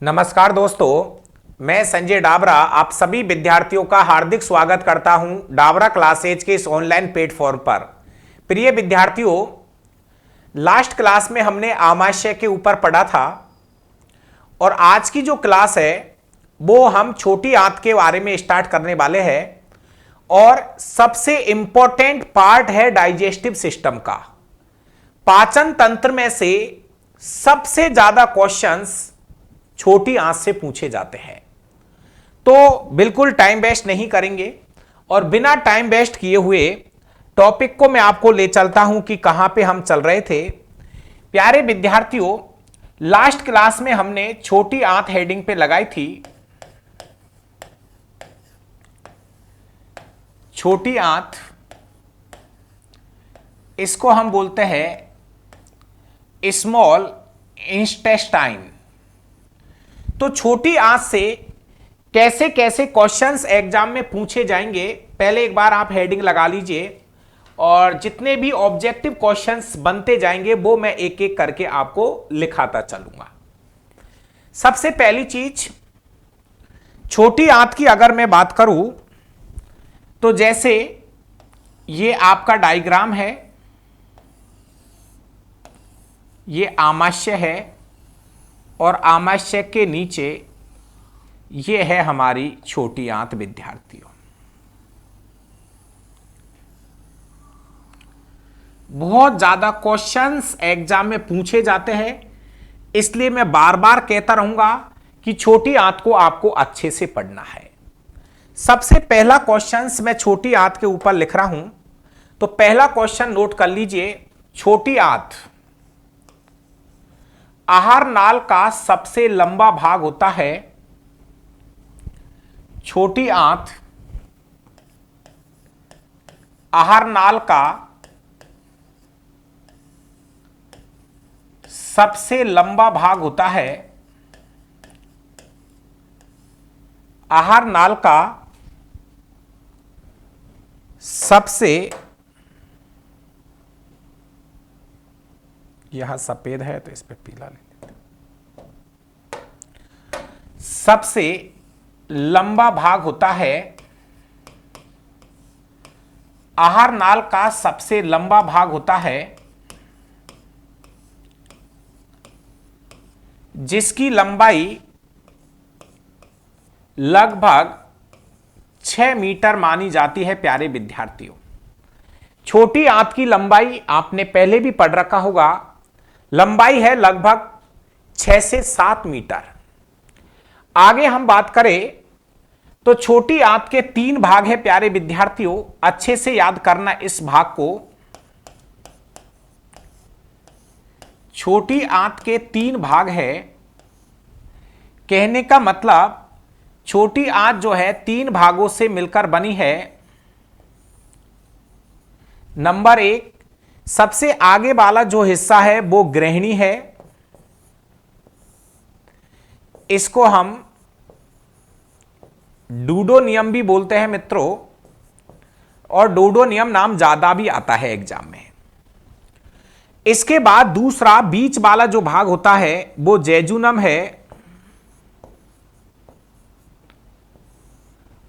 नमस्कार दोस्तों, मैं संजय डाबरा आप सभी विद्यार्थियों का हार्दिक स्वागत करता हूं डाबरा क्लासेज के इस ऑनलाइन प्लेटफॉर्म पर। प्रिय विद्यार्थियों, लास्ट क्लास में हमने आमाशय के ऊपर पढ़ा था और आज की जो क्लास है वो हम छोटी आंत के बारे में स्टार्ट करने वाले हैं और सबसे इंपॉर्टेंट पार्ट है डाइजेस्टिव सिस्टम का। पाचन तंत्र में से सबसे ज्यादा क्वेश्चंस छोटी आंत से पूछे जाते हैं, तो बिल्कुल टाइम वेस्ट नहीं करेंगे और बिना टाइम वेस्ट किए हुए टॉपिक को मैं आपको ले चलता हूं कि कहां पे हम चल रहे थे। प्यारे विद्यार्थियों, लास्ट क्लास में हमने छोटी आंत हेडिंग पे लगाई थी। छोटी आंत, इसको हम बोलते हैं स्मॉल इंटेस्टाइन। तो छोटी आंत से कैसे कैसे क्वेश्चंस एग्जाम में पूछे जाएंगे, पहले एक बार आप हेडिंग लगा लीजिए और जितने भी ऑब्जेक्टिव क्वेश्चंस बनते जाएंगे वो मैं एक एक करके आपको लिखाता चलूंगा। सबसे पहली चीज, छोटी आंत की अगर मैं बात करूं तो जैसे ये आपका डायग्राम है, ये आमाशय है और आमाशय के नीचे ये है हमारी छोटी आंत। विद्यार्थियों, बहुत ज्यादा क्वेश्चंस एग्जाम में पूछे जाते हैं, इसलिए मैं बार बार कहता रहूंगा कि छोटी आंत को आपको अच्छे से पढ़ना है। सबसे पहला क्वेश्चंस मैं छोटी आंत के ऊपर लिख रहा हूं, तो पहला क्वेश्चन नोट कर लीजिए। छोटी आंत आहार नाल का सबसे लंबा भाग होता है। छोटी आंत आहार नाल का सबसे लंबा भाग होता है। आहार नाल का सबसे, यहां सफेद है तो इस पे पीला ले लेते हैं। सबसे लंबा भाग होता है। आहार नाल का सबसे लंबा भाग होता है जिसकी लंबाई लगभग 6 मीटर मानी जाती है। प्यारे विद्यार्थियों, छोटी आंत की लंबाई आपने पहले भी पढ़ रखा होगा, लंबाई है लगभग 6 से 7 मीटर। आगे हम बात करें तो छोटी आंत के 3 भाग है। प्यारे विद्यार्थियों, अच्छे से याद करना इस भाग को। छोटी आंत के 3 भाग है, कहने का मतलब छोटी आंत जो है 3 भागों से मिलकर बनी है। नंबर 1, सबसे आगे वाला जो हिस्सा है वो ग्रहणी है, इसको हम डूडोनियम भी बोलते हैं मित्रों, और डूडोनियम नाम ज्यादा भी आता है एग्जाम में। इसके बाद दूसरा बीच वाला जो भाग होता है वो जेजुनम है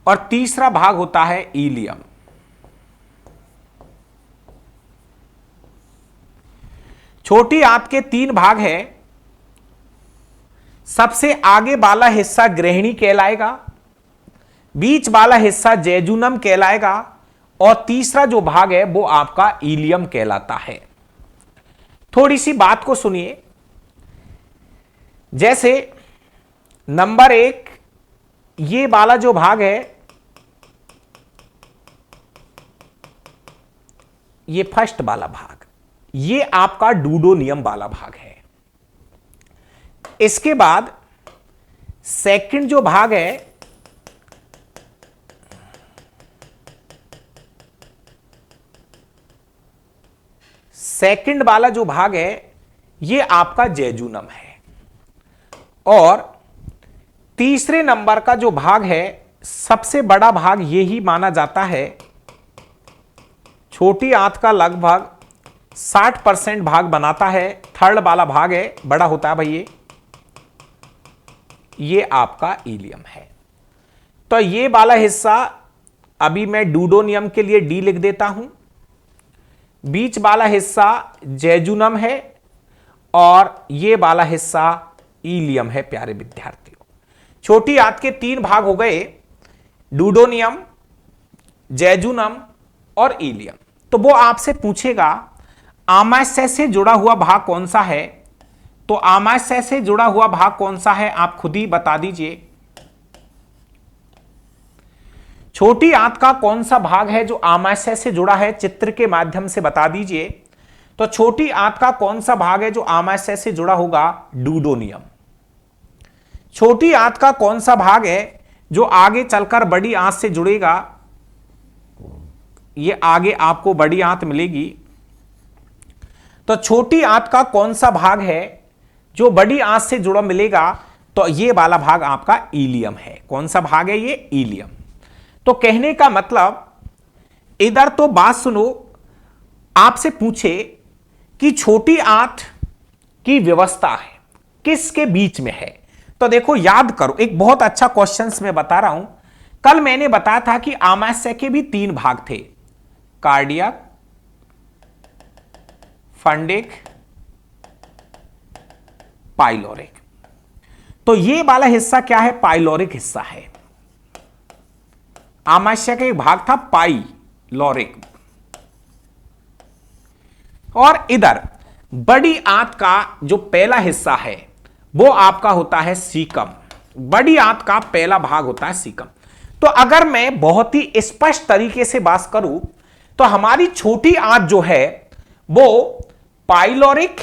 और तीसरा भाग होता है इलियम। छोटी आंत के 3 भाग है। सबसे आगे वाला हिस्सा ग्रहणी कहलाएगा, बीच वाला हिस्सा जेजुनम कहलाएगा और तीसरा जो भाग है वो आपका इलियम कहलाता है। थोड़ी सी बात को सुनिए। जैसे नंबर 1, ये वाला जो भाग है, ये फर्स्ट वाला भाग, ये आपका डूडोनियम वाला भाग है। इसके बाद सेकंड जो भाग है, सेकंड वाला जो भाग है ये आपका जेजुनम है और तीसरे नंबर का जो भाग है, सबसे बड़ा भाग यही माना जाता है। छोटी आंत का लगभग 60% भाग बनाता है। थर्ड वाला भाग है, बड़ा होता है भाई ये, ये आपका इलियम है। तो ये वाला हिस्सा अभी मैं डूडोनियम के लिए डी लिख देता हूं, बीच वाला हिस्सा जेजुनम है और ये वाला हिस्सा इलियम है। प्यारे विद्यार्थियों, छोटी आंत के 3 भाग हो गए, डूडोनियम, जेजुनम और इलियम। तो वो आपसे पूछेगा आमाशय से जुड़ा हुआ भाग कौन सा है, तो आमाशय से जुड़ा हुआ भाग कौन सा है आप खुद ही बता दीजिए। छोटी आंत का कौन सा भाग है जो आमाशय से जुड़ा है, चित्र के माध्यम से बता दीजिए। तो छोटी आंत का कौन सा भाग है जो आमाशय से जुड़ा होगा, डूडोनियम। छोटी आंत का कौन सा भाग है जो आगे चलकर बड़ी आंत से जुड़ेगा, ये आगे आपको बड़ी आंत मिलेगी। तो छोटी आंत का कौन सा भाग है जो बड़ी आंत से जुड़ा मिलेगा, तो ये वाला भाग आपका इलियम है। कौन सा भाग है ये, इलियम। तो कहने का मतलब, इधर तो बात सुनो, आपसे पूछे कि छोटी आंत की व्यवस्था है किसके बीच में है, तो देखो याद करो, एक बहुत अच्छा क्वेश्चन मैं बता रहा हूं। कल मैंने बताया था कि आमाशय के भी 3 भाग थे, कार्डियक, फंडिक, पाइलोरिक। तो ये वाला हिस्सा क्या है, पाइलोरिक हिस्सा है। आमाशय का एक भाग था पाइलोरिक। और इधर बड़ी आंत का जो पहला हिस्सा है वो आपका होता है सीकम। बड़ी आंत का पहला भाग होता है सीकम। तो अगर मैं बहुत ही स्पष्ट तरीके से बात करूं तो हमारी छोटी आंत जो है वो पाइलोरिक,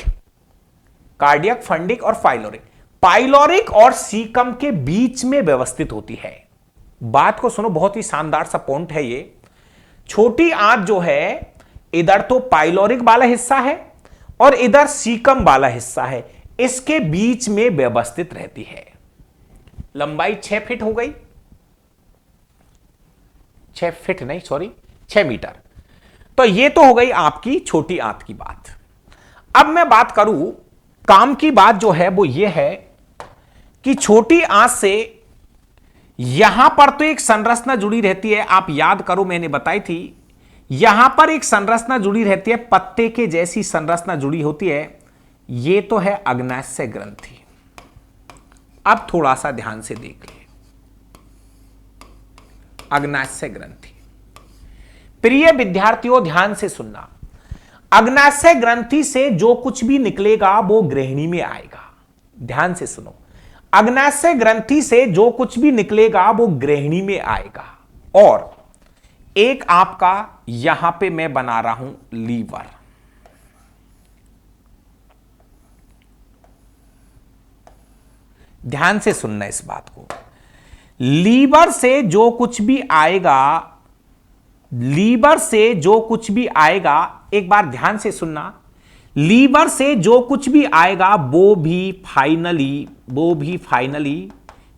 कार्डियक, फंडिक और फाइलोरिक, पाइलोरिक और सीकम के बीच में व्यवस्थित होती है। बात को सुनो, बहुत ही शानदार सा पॉइंट है ये। छोटी आंत जो है इधर तो पाइलोरिक वाला हिस्सा है और इधर सीकम वाला हिस्सा है, इसके बीच में व्यवस्थित रहती है। लंबाई 6 फीट हो गई, 6 फीट नहीं, सॉरी 6 मीटर। तो ये तो हो गई आपकी छोटी आंत की बात। अब मैं बात करूं काम की बात जो है वो ये है कि छोटी आंत से यहां पर तो एक संरचना जुड़ी रहती है, आप याद करो मैंने बताई थी, यहां पर एक संरचना जुड़ी रहती है, पत्ते के जैसी संरचना जुड़ी होती है, ये तो है अग्नाशय ग्रंथि। अब थोड़ा सा ध्यान से देख ले, अग्नाशय ग्रंथि। प्रिय विद्यार्थियों ध्यान से सुनना, अग्नाशय ग्रंथि से जो कुछ भी निकलेगा वो ग्रहणी में आएगा। ध्यान से सुनो, अग्नाशय ग्रंथि से जो कुछ भी निकलेगा वो ग्रहणी में आएगा। और एक आपका यहां पे मैं बना रहा हूं लीवर। ध्यान से सुनना इस बात को, लीवर से जो कुछ भी आएगा, लीवर से जो कुछ भी आएगा, एक बार ध्यान से सुनना, लीवर से जो कुछ भी आएगा वो भी फाइनली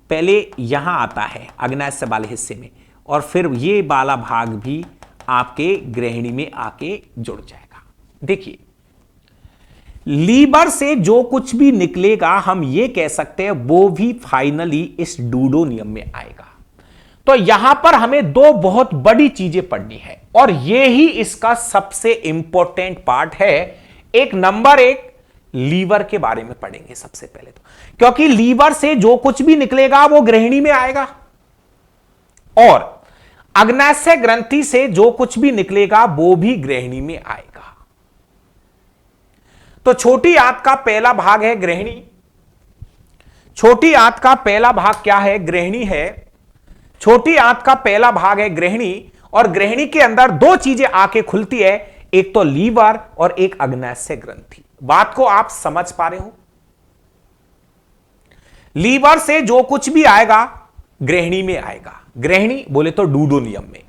पहले यहां आता है अग्नाशय वाले हिस्से में, और फिर ये वाला भाग भी आपके ग्रहणी में आके जुड़ जाएगा। देखिए, लीवर से जो कुछ भी निकलेगा हम ये कह सकते हैं वो भी फाइनली इस डूडोनियम में आएगा। तो यहां पर हमें 2 बहुत बड़ी चीजें पढ़नी है और ये ही इसका सबसे इंपॉर्टेंट पार्ट है। एक नंबर 1 लीवर के बारे में पढ़ेंगे सबसे पहले, तो क्योंकि लीवर से जो कुछ भी निकलेगा वो ग्रहणी में आएगा और अग्नाशय ग्रंथि से जो कुछ भी निकलेगा वो भी ग्रहणी में आएगा। तो छोटी आंत का पहला भाग है ग्रहणी। छोटी आंत का पहला भाग क्या है, ग्रहणी है। छोटी आंत का पहला भाग है ग्रहणी, और ग्रहणी के अंदर 2 चीजें आके खुलती है, एक तो लीवर और एक अग्नाशय ग्रंथि। बात को आप समझ पा रहे हो? लीवर से जो कुछ भी आएगा ग्रहणी में आएगा, ग्रहणी बोले तो डूडोनियम में।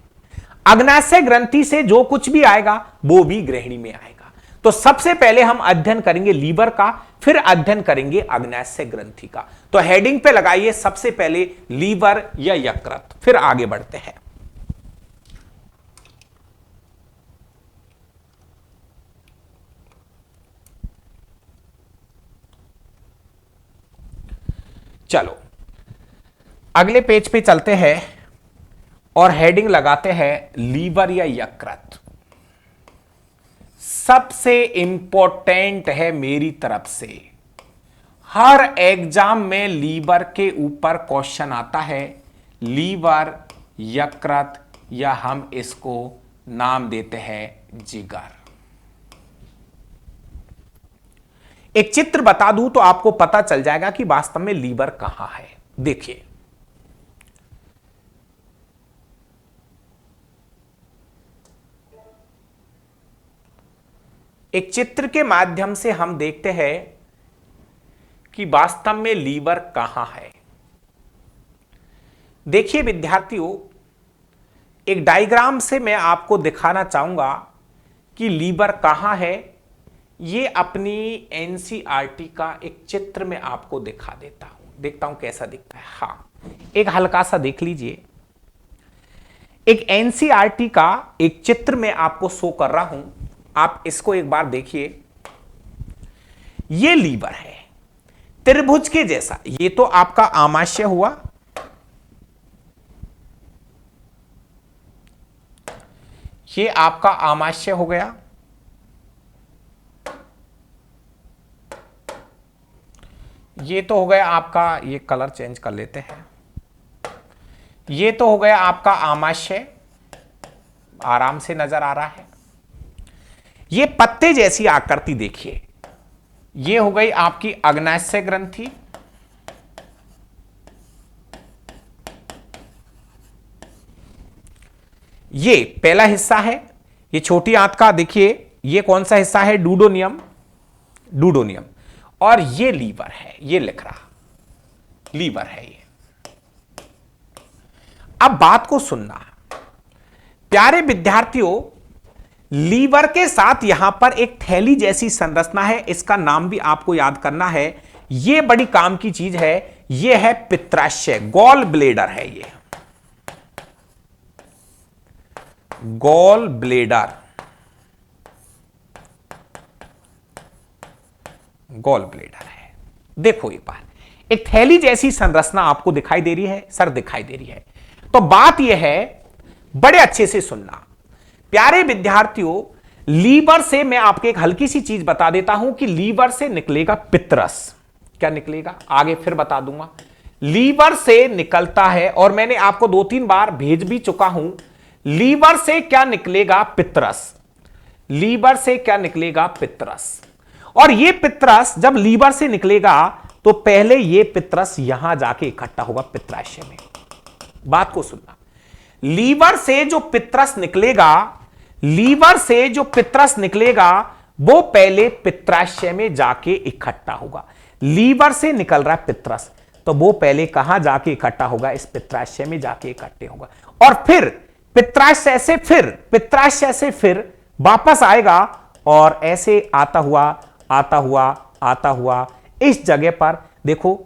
अग्नाशय ग्रंथि से जो कुछ भी आएगा वो भी ग्रहणी में आएगा। तो सबसे पहले हम अध्ययन करेंगे लीवर का, फिर अध्ययन करेंगे अग्नाशय ग्रंथि का। तो हेडिंग पे लगाइए सबसे पहले लीवर या यकृत, फिर आगे बढ़ते हैं। चलो, अगले पेज पे चलते हैं और हेडिंग लगाते हैं लीवर या यकृत। सबसे इंपॉर्टेंट है मेरी तरफ से, हर एग्जाम में लीवर के ऊपर क्वेश्चन आता है, लीवर, यकृत, या हम इसको नाम देते हैं जिगर। एक चित्र बता दूं तो आपको पता चल जाएगा कि वास्तव में लीवर कहां है। देखिए, एक चित्र के माध्यम से हम देखते हैं कि वास्तव में लीवर कहां है। देखिए विद्यार्थियों, एक डायग्राम से मैं आपको दिखाना चाहूंगा कि लीवर कहां है। ये अपनी एनसीईआरटी का एक चित्र में आपको दिखा देता हूं, देखता हूं कैसा दिखता है। हां, एक हल्का सा देख लीजिए। एक एनसीईआरटी का एक चित्र में आपको शो कर रहा हूं, आप इसको एक बार देखिए। ये लीवर है त्रिभुज के जैसा। ये तो आपका आमाशय हुआ, ये आपका आमाशय हो गया, ये तो हो गया आपका, ये कलर चेंज कर लेते हैं, ये तो हो गया आपका आमाशय, आराम से नजर आ रहा है। ये पत्ते जैसी आकृति देखिए, ये हो गई आपकी अग्नाशय ग्रंथि, ये पहला हिस्सा है। ये छोटी आंत का देखिए, ये कौन सा हिस्सा है, डूडोनियम, डूडोनियम। और ये लीवर है, ये लिख रहा लीवर है ये। अब बात को सुनना प्यारे विद्यार्थियों, लीवर के साथ यहां पर एक थैली जैसी संरचना है, इसका नाम भी आपको याद करना है। यह बड़ी काम की चीज है, यह है पित्राशय, गॉल ब्लेडर है ये, गॉल ब्लेडर, गॉल ब्लेडर है। देखो एक बार, एक थैली जैसी संरचना आपको दिखाई दे रही है, सर दिखाई दे रही है। तो बात यह है, बड़े अच्छे से सुनना प्यारे विद्यार्थियों, लीवर से मैं आपको एक हल्की सी चीज बता देता हूं कि लीवर से निकलेगा पित्रस। क्या निकलेगा, आगे फिर बता दूंगा। लीवर से निकलता है, और मैंने आपको 2-3 बार भेज भी चुका हूं, लीवर से क्या निकलेगा, पित्रस। लीवर से क्या निकलेगा, पित्रस। और यह पित्रस जब लीवर से निकलेगा तो पहले यह पित्रस यहां जाके इकट्ठा होगा पित्राशय में। बात को सुनना, लीवर से जो पित्रस निकलेगा, लीवर से जो पित्रस निकलेगा वो पहले पित्राशय में जाके इकट्ठा होगा। लीवर से निकल रहा है पित्रस, तो वो पहले कहां जाके इकट्ठा होगा, इस पित्राशय में जाके इकट्ठे होगा। और फिर पित्राशय से फिर, पित्राशय से फिर वापस आएगा, और ऐसे आता हुआ आता हुआ आता हुआ इस जगह पर देखो,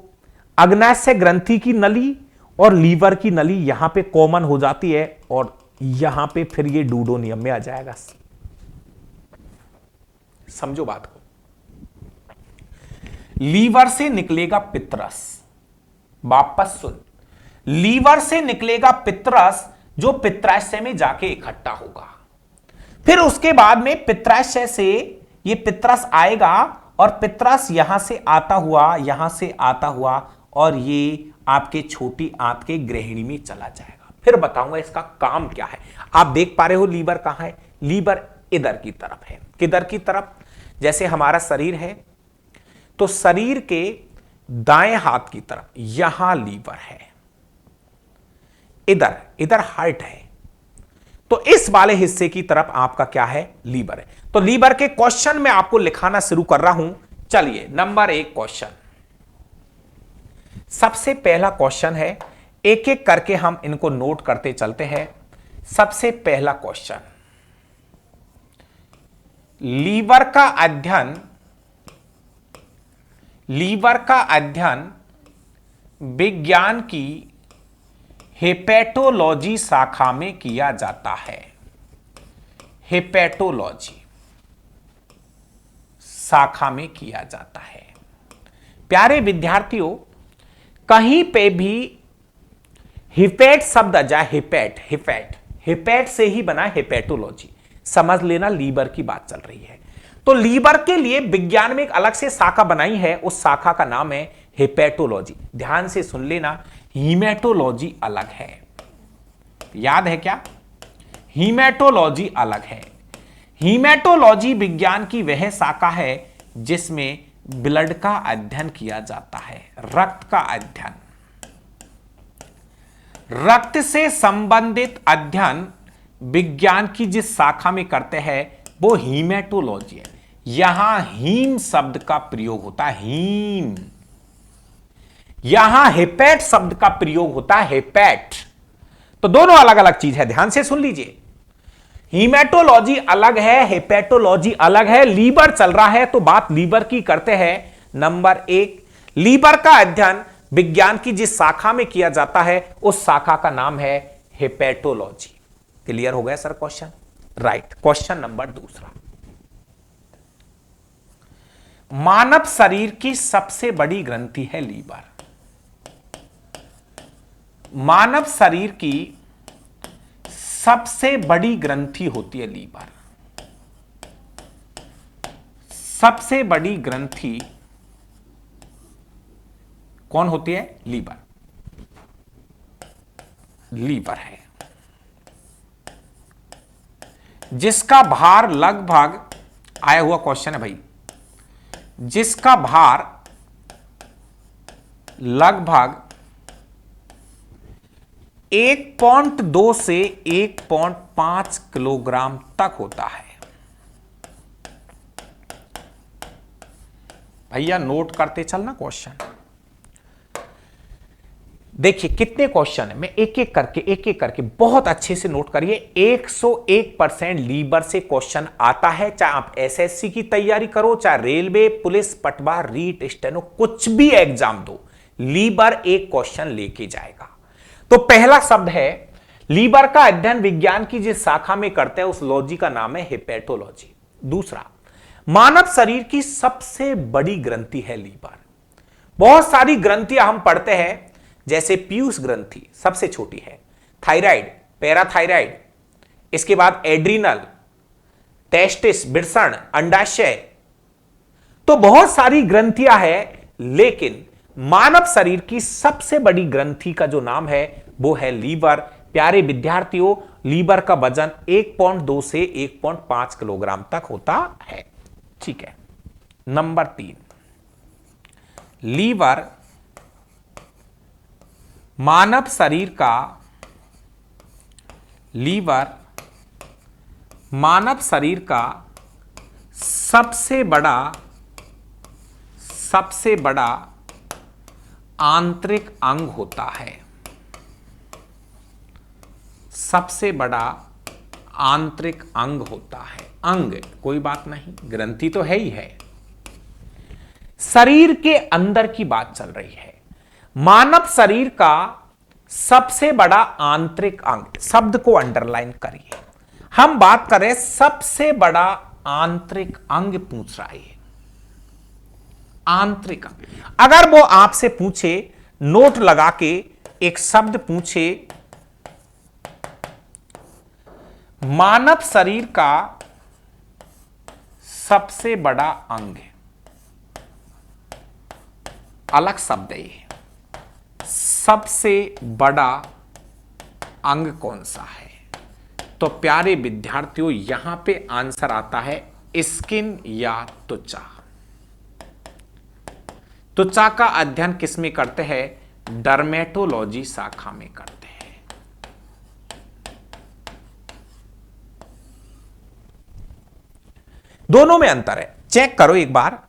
अग्नाशय ग्रंथि की नली और लीवर की नली यहां पे कॉमन हो जाती है, और यहां पे फिर ये डूडोनियम में आ जाएगा। समझो बात को, लीवर से निकलेगा पित्रस, वापस सुन, लीवर से निकलेगा पित्रस जो पित्राशय में जाके इकट्ठा होगा। फिर उसके बाद में पित्राशय से ये पित्रस आएगा, और पित्रस यहां से आता हुआ, यहां से आता हुआ, और ये आपके छोटी आंत के गृहिणी में चला जाएगा। फिर बताऊंगा इसका काम क्या है। आप देख पा रहे हो लीवर कहां है, लीवर इधर की तरफ है। किधर की तरफ, जैसे हमारा शरीर है तो शरीर के दाएं हाथ की तरफ यहां लीवर है, इधर इधर हार्ट है, तो इस वाले हिस्से की तरफ आपका क्या है, लीवर है। तो लीवर के क्वेश्चन में आपको लिखाना शुरू कर रहा हूं। चलिए नंबर 1 क्वेश्चन, सबसे पहला क्वेश्चन है, एक एक करके हम इनको नोट करते चलते हैं। सबसे पहला क्वेश्चन, लीवर का अध्ययन, लीवर का अध्ययन विज्ञान की हेपेटोलॉजी शाखा में किया जाता है। हेपेटोलॉजी शाखा में किया जाता है। प्यारे विद्यार्थियों, कहीं पे भी हिपेट शब्द आ जाए, हिपेट हिपेट हिपेट से ही बना हेपेटोलॉजी। समझ लेना, लीवर की बात चल रही है। तो लीवर के लिए विज्ञान में एक अलग से शाखा बनाई है, उस शाखा का नाम है हेपेटोलॉजी। ध्यान से सुन लेना, हीमेटोलॉजी अलग है। याद है क्या? हीमेटोलॉजी अलग है। हीमेटोलॉजी विज्ञान की वह शाखा है जिसमें ब्लड का अध्ययन किया जाता है, रक्त का अध्ययन। रक्त से संबंधित अध्ययन विज्ञान की जिस शाखा में करते हैं वो हीमेटोलॉजी है। यहां हीम शब्द का प्रयोग होता है, हीम। यहां हेपेट शब्द का प्रयोग होता है, हेपेट। तो दोनों अलग अलग चीज है, ध्यान से सुन लीजिए। हीमेटोलॉजी अलग है, हेपेटोलॉजी अलग है। लीवर चल रहा है तो बात लीवर की करते हैं। नंबर 1, लीवर का अध्ययन विज्ञान की जिस शाखा में किया जाता है उस शाखा का नाम है हेपेटोलॉजी। क्लियर हो गया sir question? Right. Question number 2, मानव शरीर की सबसे बड़ी ग्रंथि है लीवर। मानव शरीर की सबसे बड़ी ग्रंथि होती है लीवर। सबसे बड़ी ग्रंथि कौन होती है? लीवर। लीवर है जिसका भार लगभग, आया हुआ क्वेश्चन है भाई, जिसका भार लगभग 1.2 से 1.5 किलोग्राम तक होता है। भैया नोट करते चलना क्वेश्चन। देखिए कितने क्वेश्चन है, मैं एक एक करके बहुत अच्छे से नोट करिए। 101% लीवर से क्वेश्चन आता है, चाहे आप एसएससी की तैयारी करो, चाहे रेलवे, पुलिस, पटवा, रीट, स्टेनो, कुछ भी एग्जाम दो, लीवर एक क्वेश्चन लेके जाएगा। तो पहला शब्द है, लीवर का अध्ययन विज्ञान की जिस शाखा में करते हैं उस लॉजी का नाम है हेपेटोलॉजी। दूसरा, मानव शरीर की सबसे बड़ी ग्रंथि है लीवर। बहुत सारी ग्रंथियां हम पढ़ते हैं, जैसे पीयूष ग्रंथि सबसे छोटी है, थायराइड, पैराथायराइड, इसके बाद एड्रिनल, टेस्टिस, वृषण, अंडाशय। तो बहुत सारी ग्रंथियां हैं, लेकिन मानव शरीर की सबसे बड़ी ग्रंथि का जो नाम है वो है लीवर। प्यारे विद्यार्थियों, लीवर का वजन 1.2 से 1.5 किलोग्राम तक होता है। ठीक है। नंबर 3, लीवर मानव शरीर का, लीवर मानव शरीर का सबसे बड़ा आंतरिक अंग होता है। सबसे बड़ा आंतरिक अंग होता है। अंग कोई बात नहीं, ग्रंथि तो है ही है। शरीर के अंदर की बात चल रही है। मानव शरीर का सबसे बड़ा आंतरिक अंग, शब्द को अंडरलाइन करिए। हम बात करें सबसे बड़ा आंतरिक अंग पूछ रहा है, आंतरिक अंग। अगर वो आपसे पूछे, नोट लगा के एक शब्द पूछे, मानव शरीर का सबसे बड़ा अंग, अलग शब्द है ये। सबसे बड़ा अंग कौन सा है? तो प्यारे विद्यार्थियों, यहां पे आंसर आता है स्किन या त्वचा। त्वचा का अध्ययन किसमें करते हैं? डर्मेटोलॉजी शाखा में करते हैं। दोनों में अंतर है, चेक करो एक बार,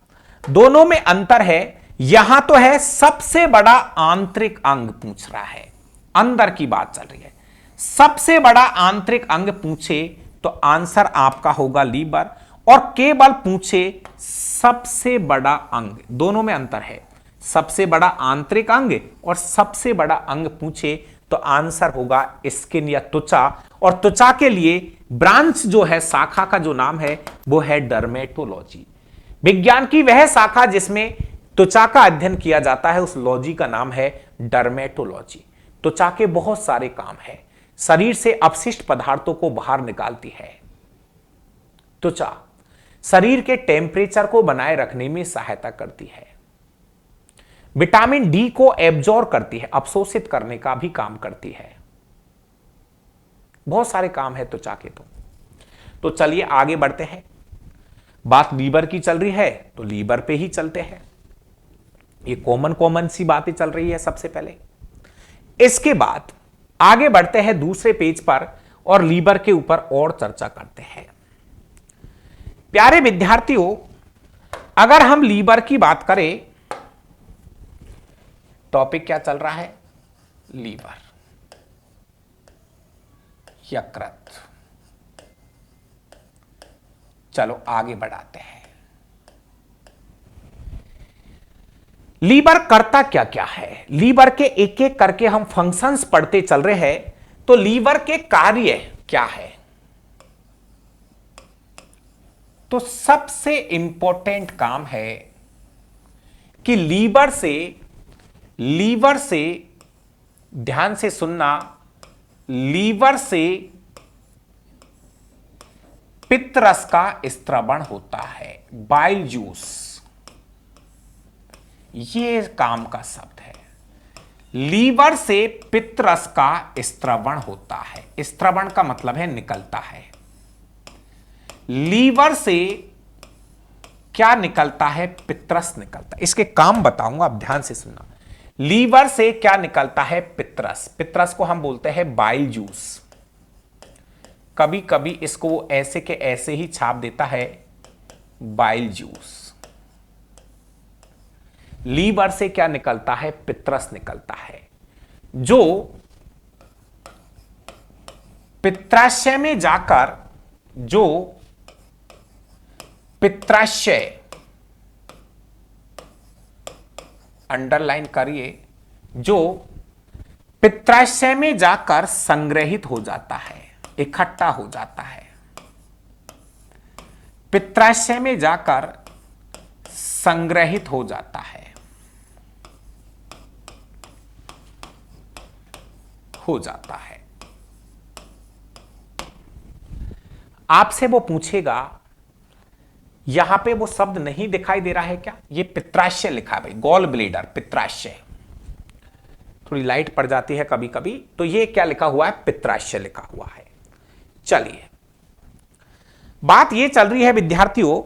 दोनों में अंतर है। यहां तो है सबसे बड़ा आंतरिक अंग पूछ रहा है, अंदर की बात चल रही है। सबसे बड़ा आंतरिक अंग पूछे तो आंसर आपका होगा लीवर, और केवल पूछे सबसे बड़ा अंग, दोनों में अंतर है। सबसे बड़ा आंतरिक अंग और सबसे बड़ा अंग पूछे तो आंसर होगा स्किन या त्वचा। और त्वचा के लिए ब्रांच जो है, शाखा का जो नाम है वो है डर्मेटोलॉजी। विज्ञान की वह शाखा जिसमें त्वचा का अध्ययन किया जाता है उस लॉजी का नाम है डर्मेटोलॉजी। त्वचा के बहुत सारे काम है। शरीर से अपशिष्ट पदार्थों को बाहर निकालती है। त्वचा शरीर के टेम्परेचर को बनाए रखने में सहायता करती है। विटामिन डी को एब्जॉर्ब करती है, अवशोषित करने का भी काम करती है। बहुत सारे काम है त्वचा के। तो चलिए आगे बढ़ते हैं। बात लीवर की चल रही है तो लीवर पे ही चलते हैं। ये कॉमन सी बातें चल रही है सबसे पहले। इसके बाद आगे बढ़ते हैं दूसरे पेज पर और लीवर के ऊपर और चर्चा करते हैं। प्यारे विद्यार्थियों, अगर हम लीवर की बात करें, टॉपिक क्या चल रहा है? लीवर, यकृत। चलो आगे बढ़ाते हैं। लीवर करता क्या क्या है? लीवर के एक एक करके हम फंक्शंस पढ़ते चल रहे हैं। तो लीवर के कार्य क्या है? तो सबसे इंपॉर्टेंट काम है कि लीवर से ध्यान से सुनना, लीवर से पित्तरस का स्त्रवण होता है, बाइल जूस। ये काम का शब्द है। लीवर से पित्तरस का स्त्रवण होता है। स्त्रवण का मतलब है निकलता है। लीवर से क्या निकलता है? पित्तरस निकलता है। इसके काम बताऊंगा, आप ध्यान से सुनना। लीवर से क्या निकलता है? पित्तरस। पित्तरस को हम बोलते हैं बाइल जूस। कभी कभी इसको ऐसे के ऐसे ही छाप देता है, बाइल जूस। लीवर से क्या निकलता है? पित्तरस निकलता है, जो पित्राशय में जाकर, पित्राशय, अंडरलाइन करिए, जो पित्राशय में जाकर संग्रहित हो जाता है, इकट्ठा हो जाता है। पित्राशय में जाकर संग्रहित हो जाता है, आपसे वो पूछेगा यहां पे वो शब्द नहीं दिखाई दे रहा है क्या? ये पित्राशय लिखा है भाई, गॉल ब्लेडर, पित्राशय। थोड़ी लाइट पड़ जाती है कभी कभी, तो ये क्या लिखा हुआ है? पित्राशय लिखा हुआ है। चलिए, बात ये चल रही है विद्यार्थियों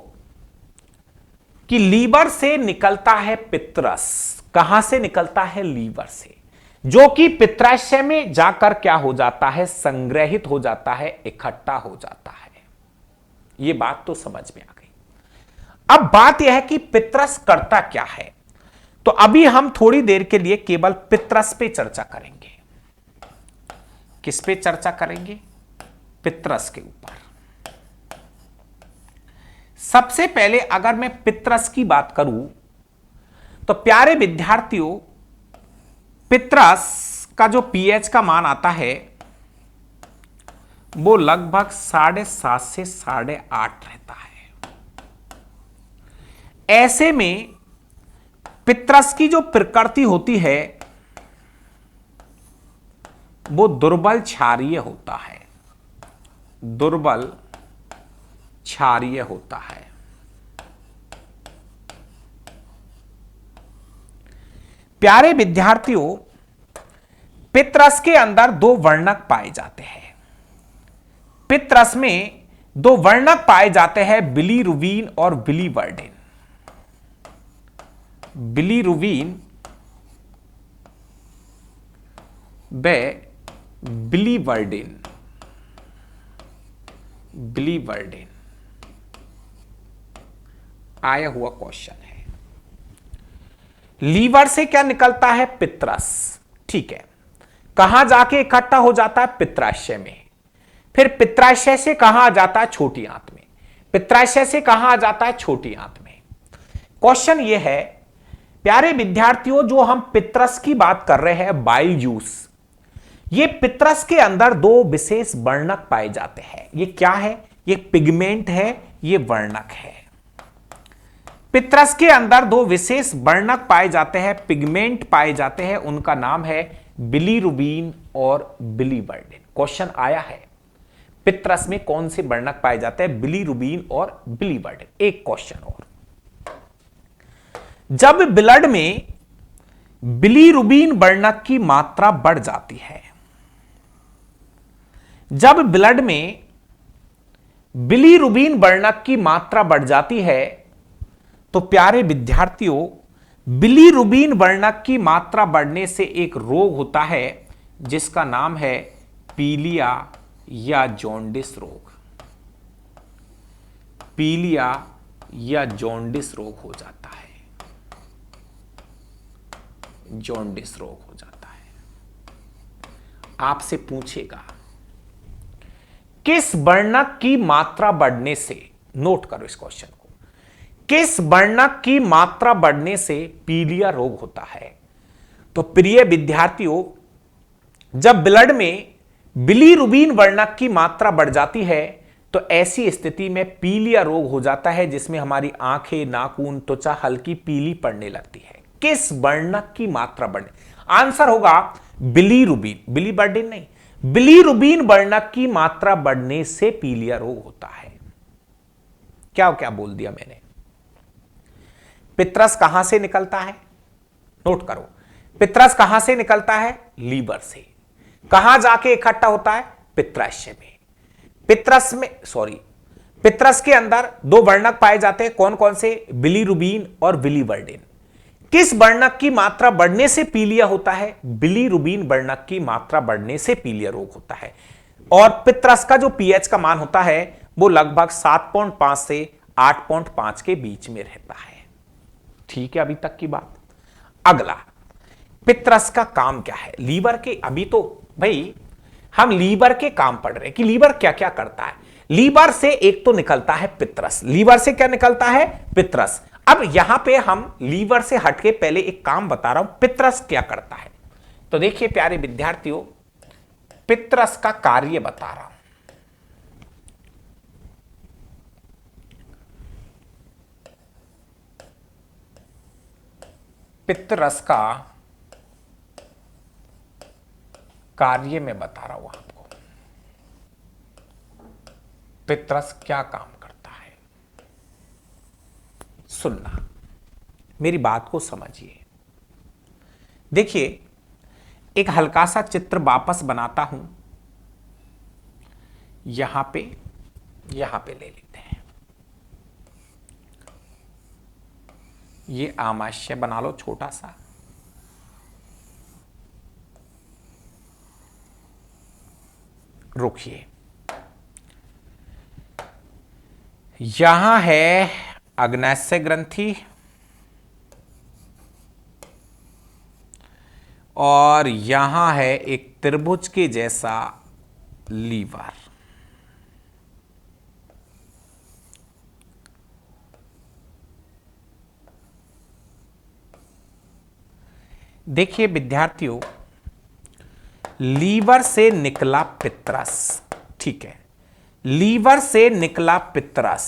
कि लीवर से निकलता है पित्तरस। कहां से निकलता है? लीवर से, जो कि पित्राशय में जाकर क्या हो जाता है? संग्रहित हो जाता है, इकट्ठा हो जाता है। यह बात तो समझ में आ गई। अब बात यह है कि पित्तरस करता क्या है। तो अभी हम थोड़ी देर के लिए केवल पित्तरस पे चर्चा करेंगे। किस पे चर्चा करेंगे? पित्तरस के ऊपर। सबसे पहले अगर मैं पित्तरस की बात करूं तो प्यारे विद्यार्थियों, पित्तरस का जो पीएच का मान आता है वो लगभग 7.5 से 8.5 रहता है। ऐसे में पित्तरस की जो प्रकृति होती है वो दुर्बल क्षारीय होता है, दुर्बल क्षारीय होता है। प्यारे विद्यार्थियों, पित्तरस के अंदर दो वर्णक पाए जाते हैं। पित्तरस में दो वर्णक पाए जाते हैं, बिलीरुबिन और बिलीवर्डिन। बिलीरुबिन व बिलीवर्डिन। बिलीवर्डिन आया हुआ क्वेश्चन है। लीवर से क्या निकलता है? पित्तरस। ठीक है, कहां जाके इकट्ठा हो जाता है? पित्राशय में। फिर पित्राशय से कहां आ जाता है? छोटी आंत में। पित्राशय से कहां आ जाता है? छोटी आंत में। क्वेश्चन यह है प्यारे विद्यार्थियों, जो हम पित्तरस की बात कर रहे हैं, बाइल जूस, ये पित्तरस के अंदर दो विशेष वर्णक पाए जाते हैं। ये क्या है? ये पिगमेंट है, ये वर्णक है। पित्तरस के अंदर दो विशेष वर्णक पाए जाते हैं, पिगमेंट पाए जाते हैं। उनका नाम है बिलीरुबिन और बिलीवर्डिन। क्वेश्चन आया है पित्रस में कौन से वर्णक पाए जाते हैं, बिलीरुबिन और बिलीवर्डिन। एक क्वेश्चन और, जब ब्लड में बिलीरुबिन वर्णक की मात्रा बढ़ जाती है, जब ब्लड में बिलीरुबिन वर्णक की मात्रा बढ़ जाती है तो प्यारे विद्यार्थियों, बिलीरुबिन वर्णक की मात्रा बढ़ने से एक रोग होता है जिसका नाम है पीलिया या जॉन्डिस रोग। पीलिया या जॉन्डिस रोग हो जाता है, जॉन्डिस रोग हो जाता है। आपसे पूछेगा किस वर्णक की मात्रा बढ़ने से, नोट करो इस क्वेश्चन को, किस वर्णक की मात्रा बढ़ने से पीलिया रोग होता है। तो प्रिय विद्यार्थियों, जब ब्लड में बिलीरुबिन वर्णक की मात्रा बढ़ जाती है तो ऐसी स्थिति में पीलिया रोग हो जाता है जिसमें हमारी आंखें, नाखून, त्वचा हल्की पीली पड़ने लगती है। किस वर्णक की मात्रा बढ़ने, आंसर होगा बिलीरुबिन, बिलीवर्डिन नहीं, बिलीरुबिन वर्णक की मात्रा बढ़ने से पीलिया रोग होता है। क्या क्या बोल दिया मैंने। पित्रस कहां से निकलता है, नोट करो, पित्रस कहां से निकलता है, लीवर से। कहां जाके इकट्ठा होता है, पित्राशय में। पित्रस में, सॉरी, पित्रस के अंदर दो वर्णक पाए जाते हैं, कौन कौन से, बिलीरुबिन और बिलीवर्डिन। किस वर्णक की मात्रा बढ़ने से पीलिया होता है, बिलीरुबिन वर्णक की मात्रा बढ़ने से पीलिया रोग होता है। और पित्रस का जो पीएच का मान होता है वो लगभग 7.5 से 8.5 के बीच में रहता है। ठीक है, अभी तक की बात। अगला, पित्रस का काम क्या है, लीवर के, अभी तो भाई हम लीवर के काम पढ़ रहे हैं कि लीवर क्या क्या करता है। लीवर से एक तो निकलता है पित्रस, लीवर से क्या निकलता है, पित्रस। अब यहां पे हम लीवर से हटके पहले एक काम बता रहा हूं, पित्रस क्या करता है। तो देखिए प्यारे विद्यार्थियों, पित्रस का कार्य बता रहा हूं। पित्रस का कार्य में बता रहा हूं आपको, पित्रस क्या काम करता है। सुनना, मेरी बात को समझिए। देखिए, एक हल्का सा चित्र वापस बनाता हूं, यहां पे ले लेते हैं। ये आमाशय बना लो छोटा सा, रुकिए। यहां है अग्न्याशय ग्रंथि और यहां है एक त्रिभुज के जैसा लीवर। देखिए विद्यार्थियों, लीवर से निकला पित्रस, ठीक है, लीवर से निकला पित्रस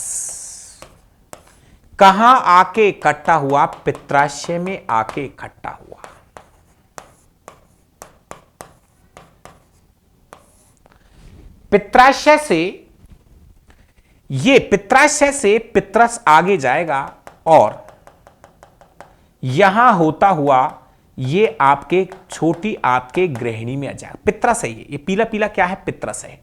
कहां आके इकट्ठा हुआ, पित्राशय में आके इकट्ठा हुआ। पित्राशय से, ये पित्राशय से पित्रस आगे जाएगा और यहां होता हुआ ये आपके छोटी आंत के गृहिणी में आ जाएगा। पित्रस है ये पीला पीला क्या है, पित्रस है।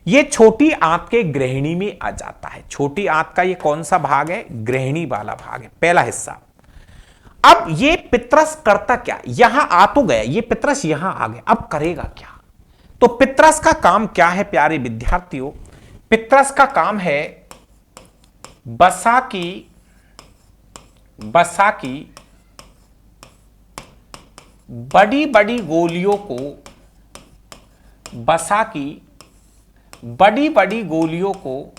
ये छोटी आंत के गृहिणी में आ जाता है। छोटी आंत का ये कौन सा भाग है, गृहिणी वाला भाग है, पहला हिस्सा। अब ये पित्रस करता क्या, यहां आ तो गया ये पित्रस, यहां आ गया, अब करेगा क्या। तो पित्रस का काम क्या है प्यारे विद्यार्थियों, पित्रस का काम है वसा की बड़ी बड़ी गोलियों को, वसा की बड़ी बड़ी गोलियों को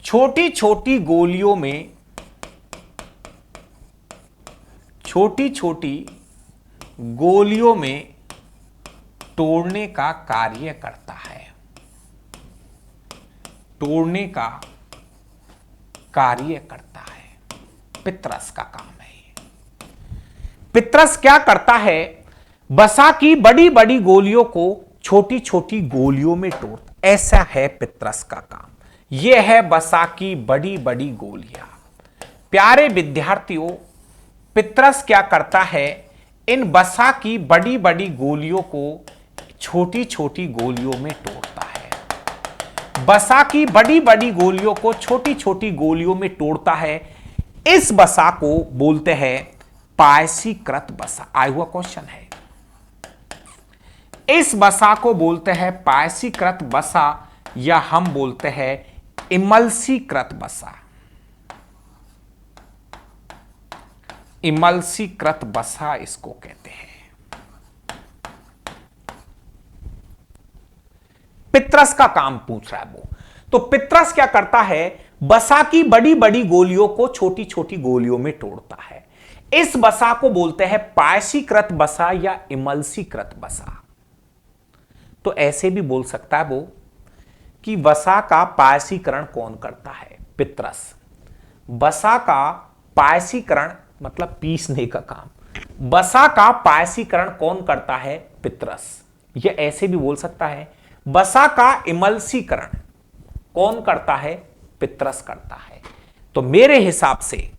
छोटी छोटी गोलियों में, छोटी छोटी गोलियों में तोड़ने का कार्य करता है, तोड़ने का कार्य करता है, पित्रस का काम है। पितरस क्या करता है, वसा की बड़ी बड़ी गोलियों को छोटी छोटी गोलियों में तोड़ता। ऐसा है पितरस का काम। यह है वसा की बड़ी बड़ी गोलियां। प्यारे विद्यार्थियों, पितरस क्या करता है, इन वसा की बड़ी बड़ी गोलियों को छोटी छोटी गोलियों में तोड़ता है। वसा की बड़ी बड़ी गोलियों को छोटी छोटी गोलियों में तोड़ता है। इस वसा को बोलते हैं पायसीकृत वसा। आया हुआ क्वेश्चन है। इस वसा को बोलते हैं पायसीकृत वसा, या हम बोलते हैं इमल्सीकृत वसा। इमल्सीकृत वसा इसको कहते हैं। पितरस का काम पूछ रहा है वो। तो पितरस क्या करता है, वसा की बड़ी बड़ी गोलियों को छोटी छोटी गोलियों में तोड़ता है। इस वसा को बोलते हैं पायसीकृत वसा या इमल्सीकृत वसा। तो ऐसे भी बोल सकता है वो कि वसा का पायसीकरण कौन करता है, पितरस। वसा का पायसीकरण मतलब पीसने का काम। वसा का पायसीकरण कौन करता है, पितरस। यह ऐसे भी बोल सकता है वसा का इमल्सीकरण कौन करता है, पितरस करता है। तो मेरे हिसाब से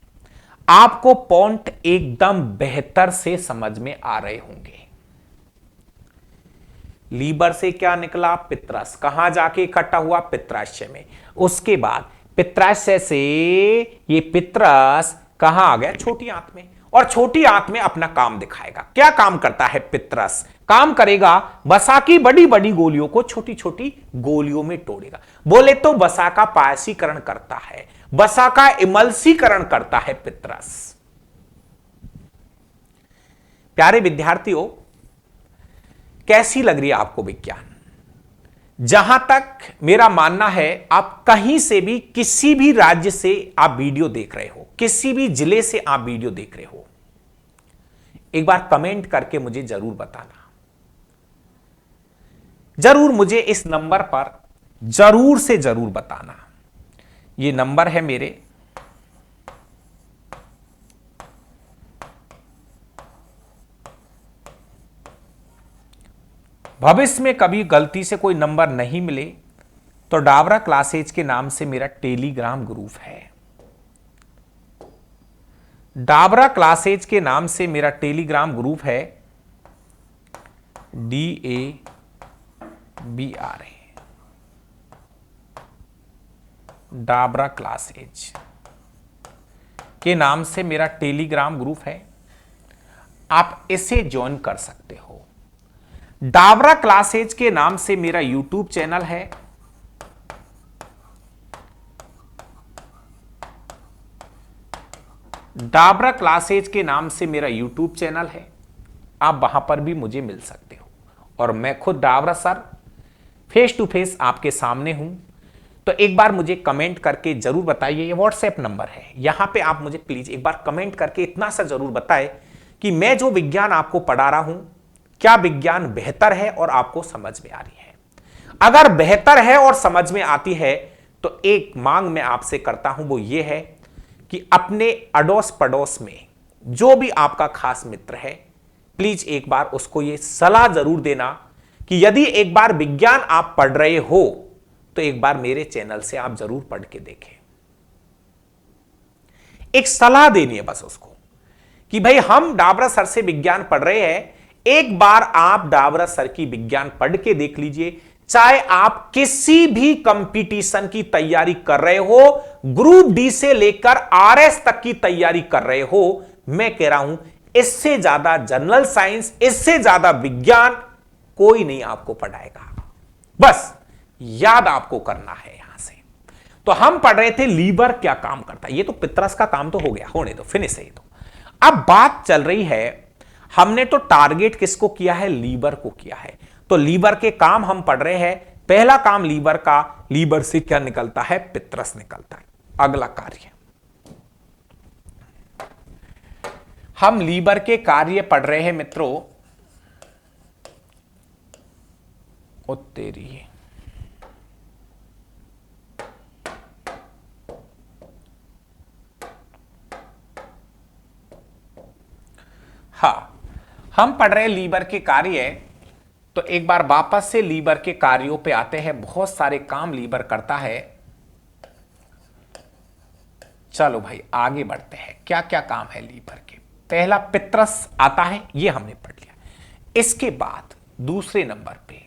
आपको पॉइंट एकदम बेहतर से समझ में आ रहे होंगे। लीबर से क्या निकला, पितरस। कहां जाके इकट्ठा हुआ, पित्राशय में। उसके बाद पित्राशय से ये पितरस कहां आ गया, छोटी आंत में। और छोटी आंत में अपना काम दिखाएगा। क्या काम करता है पितरस, काम करेगा वसा की बड़ी बड़ी गोलियों को छोटी छोटी गोलियों में तोड़ेगा। बोले तो वसा का पायसीकरण करता है, वसा का इमल्सीकरण करता है पितरस। प्यारे विद्यार्थियों, कैसी लग रही है आपको विज्ञान। जहां तक मेरा मानना है, आप कहीं से भी किसी भी राज्य से आप वीडियो देख रहे हो, किसी भी जिले से आप वीडियो देख रहे हो, एक बार कमेंट करके मुझे जरूर बताना। जरूर मुझे इस नंबर पर जरूर से जरूर बताना। ये नंबर है मेरे। भविष्य में कभी गलती से कोई नंबर नहीं मिले तो डाबरा क्लासेज के नाम से मेरा टेलीग्राम ग्रुप है। डाबरा क्लासेज के नाम से मेरा टेलीग्राम ग्रुप है, DABRA, डाबरा क्लासेज के नाम से मेरा टेलीग्राम ग्रुप है। आप इसे ज्वाइन कर सकते हो। डाबरा क्लासेज के नाम से मेरा यूट्यूब चैनल है। डाबरा क्लासेज के नाम से मेरा यूट्यूब चैनल है। आप वहां पर भी मुझे मिल सकते हो। और मैं खुद Dabra sir face to face आपके सामने हूं। तो एक बार मुझे कमेंट करके जरूर बताइए। ये व्हाट्सएप नंबर है, यहां पे आप मुझे प्लीज एक बार कमेंट करके इतना सा जरूर बताएं कि मैं जो विज्ञान आपको पढ़ा रहा हूं, क्या विज्ञान बेहतर है और आपको समझ में आ रही है। अगर बेहतर है और समझ में आती है तो एक मांग मैं आपसे करता हूं, वो ये है कि अपने अड़ोस पड़ोस में जो भी आपका खास मित्र है, प्लीज एक बार उसको ये सलाह जरूर देना कि यदि एक बार विज्ञान आप पढ़ रहे हो तो एक बार मेरे चैनल से आप जरूर पढ़ के देखें। एक सलाह देनी है बस उसको कि भाई हम डाबरा सर से विज्ञान पढ़ रहे हैं, एक बार आप डाबरा सर की विज्ञान पढ़ के देख लीजिए। चाहे आप किसी भी कंपटीशन की तैयारी कर रहे हो, ग्रुप डी से लेकर आरएस तक की तैयारी कर रहे हो, मैं कह रहा हूं इससे ज्यादा जनरल साइंस, इससे ज्यादा विज्ञान कोई नहीं आपको पढ़ाएगा। बस याद आपको करना है यहां से। तो हम पढ़ रहे थे लीवर क्या काम करता है। ये तो पितरस का काम तो हो गया, होने दो, फिनिश है ये तो। अब बात चल रही है, हमने तो टारगेट किसको किया है, लीवर को किया है। तो लीवर के काम हम पढ़ रहे हैं। पहला काम लीवर का, लीवर से क्या निकलता है, पितरस निकलता है। अगला कार्य, हम लीवर के कार्य पढ़ रहे हैं मित्रों। ओ तेरी, हाँ, हम पढ़ रहे लीवर के कार्य। तो एक बार वापस से लीवर के कार्यों पे आते हैं। बहुत सारे काम लीवर करता है। चलो भाई आगे बढ़ते हैं, क्या क्या काम है लीवर के। पहला पित्रस आता है, ये हमने पढ़ लिया। इसके बाद दूसरे नंबर पे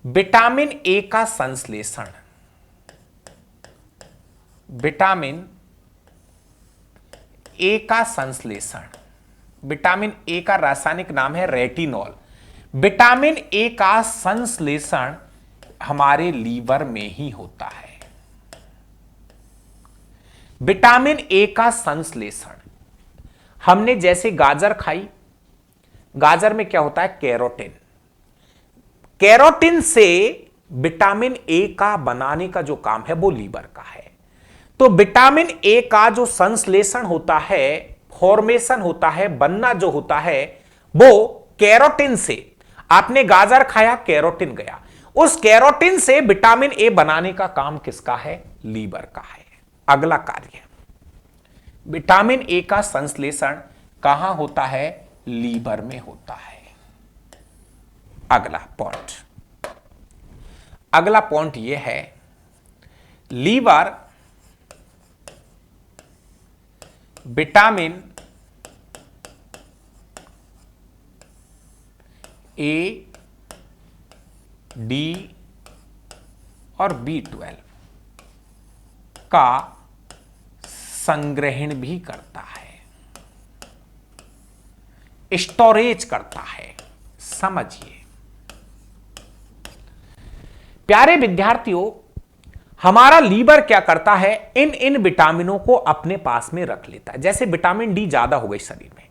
विटामिन ए का संश्लेषण। विटामिन ए का संश्लेषण, विटामिन ए का रासायनिक नाम है रेटिनॉल। विटामिन ए का संश्लेषण हमारे लीवर में ही होता है। विटामिन ए का संश्लेषण, हमने जैसे गाजर खाई, गाजर में क्या होता है, कैरोटीन। कैरोटीन से विटामिन ए का बनाने का जो काम है वो लीवर का है। तो विटामिन ए का जो संश्लेषण होता है, फॉर्मेशन होता है, बनना जो होता है, वो कैरोटीन से। आपने गाजर खाया, कैरोटीन गया, उस कैरोटीन से विटामिन ए बनाने का काम किसका है, लीवर का है। अगला कार्य, विटामिन ए का संश्लेषण कहां होता है, लीवर में होता है। अगला पॉइंट, अगला पॉइंट यह है, लीवर विटामिन ए, डी और B12 का संग्रहण भी करता है, स्टोरेज करता है। समझिए प्यारे विद्यार्थियों, हमारा लीवर क्या करता है, इन इन विटामिनों को अपने पास में रख लेता है। जैसे विटामिन डी ज्यादा हो गई शरीर में,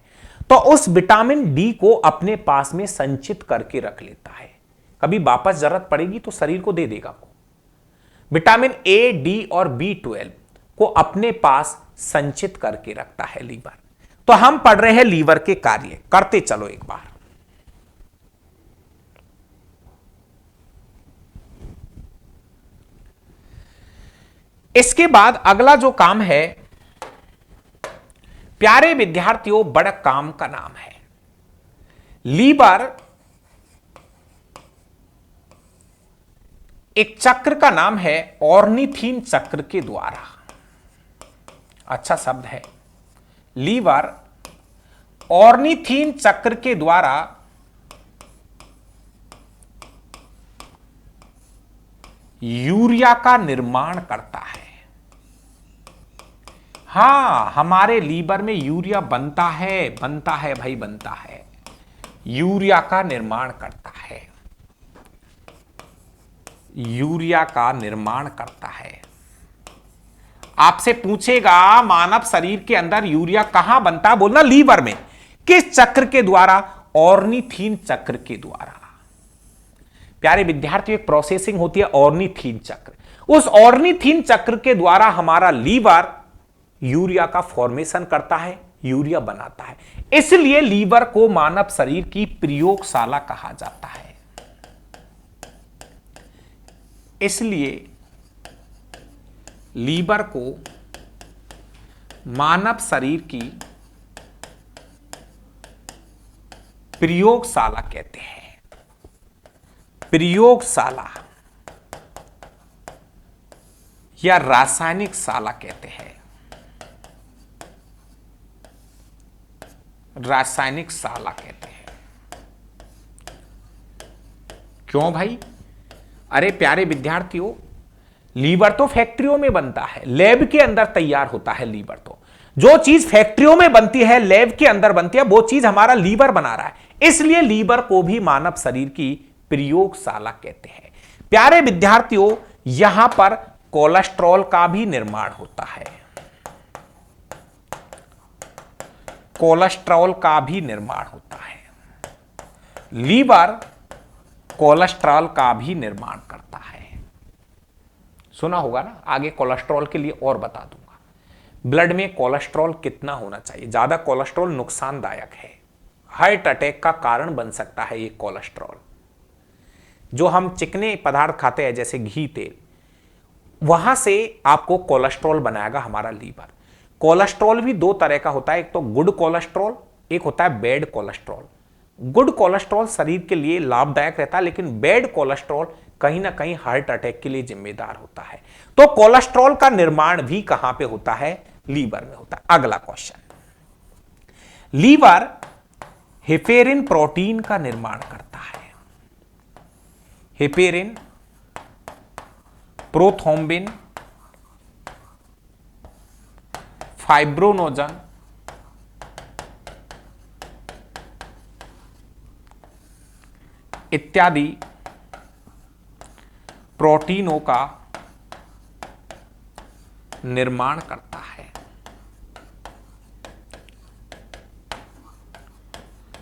तो उस विटामिन डी को अपने पास में संचित करके रख लेता है। कभी वापस जरूरत पड़ेगी तो शरीर को दे देगा वो। विटामिन ए, डी और B12 को अपने पास संचित करके रखता है लीवर। तो हम पढ़ रहे हैं लीवर के कार्य, करते चलो एक बार। इसके बाद अगला जो काम है प्यारे विद्यार्थियों, बड़ा काम का नाम है। लीवर एक चक्र का नाम है, ऑर्निथीन चक्र के द्वारा। अच्छा शब्द है, लीवर ऑर्निथीन चक्र के द्वारा यूरिया का निर्माण करता है। हां, हमारे लीवर में यूरिया बनता है भाई, बनता है। यूरिया का निर्माण करता है, यूरिया का निर्माण करता है। आपसे पूछेगा मानव शरीर के अंदर यूरिया कहां बनता है, बोलना लीवर में। किस चक्र के द्वारा, ऑर्निथीन चक्र के द्वारा। प्यारे विद्यार्थियों, एक प्रोसेसिंग होती है ऑर्निथीन चक्र। उस ऑर्निथीन चक्र के द्वारा हमारा लीवर यूरिया का फॉर्मेशन करता है, यूरिया बनाता है। इसलिए लीवर को मानव शरीर की प्रयोगशाला कहा जाता है। इसलिए लीवर को मानव शरीर की प्रयोगशाला कहते हैं। प्रयोगशाला या रासायनिक शाला कहते हैं। रासायनिक शाला कहते हैं। क्यों भाई? अरे प्यारे विद्यार्थियों, लीवर तो फैक्ट्रियों में बनता है, लैब के अंदर तैयार होता है लीवर। तो जो चीज फैक्ट्रियों में बनती है, लैब के अंदर बनती है, वो चीज हमारा लीवर बना रहा है। इसलिए लीवर को भी मानव शरीर की प्रयोगशाला कहते हैं। प्यारे विद्यार्थियों, यहां पर कोलेस्ट्रॉल का भी निर्माण होता है। कोलेस्ट्रॉल का भी निर्माण होता है। लीवर कोलेस्ट्रॉल का भी निर्माण करता है। सुना होगा ना, आगे कोलेस्ट्रॉल के लिए और बता दूंगा। ब्लड में कोलेस्ट्रॉल कितना होना चाहिए। ज्यादा कोलेस्ट्रॉल नुकसानदायक है, हार्ट अटैक का कारण बन सकता है। ये कोलेस्ट्रॉल जो हम चिकने पदार्थ खाते हैं जैसे घी, तेल, वहां से आपको कोलेस्ट्रॉल बनाएगा हमारा लीवर। कोलेस्ट्रॉल भी दो तरह का होता है, एक तो गुड कोलेस्ट्रॉल एक होता है बैड कोलेस्ट्रॉल। गुड कोलेस्ट्रॉल शरीर के लिए लाभदायक रहता है, लेकिन बैड कोलेस्ट्रॉल कहीं ना कहीं हार्ट अटैक के लिए जिम्मेदार होता है। तो कोलेस्ट्रॉल का निर्माण भी कहां पे होता है? लीवर में होता है। अगला क्वेश्चन, लीवर हेपेरिन प्रोटीन का निर्माण करता है। हेपेरिन, प्रोथ्रोम्बिन, फाइब्रोनोजन, इत्यादि प्रोटीनों का निर्माण करता है।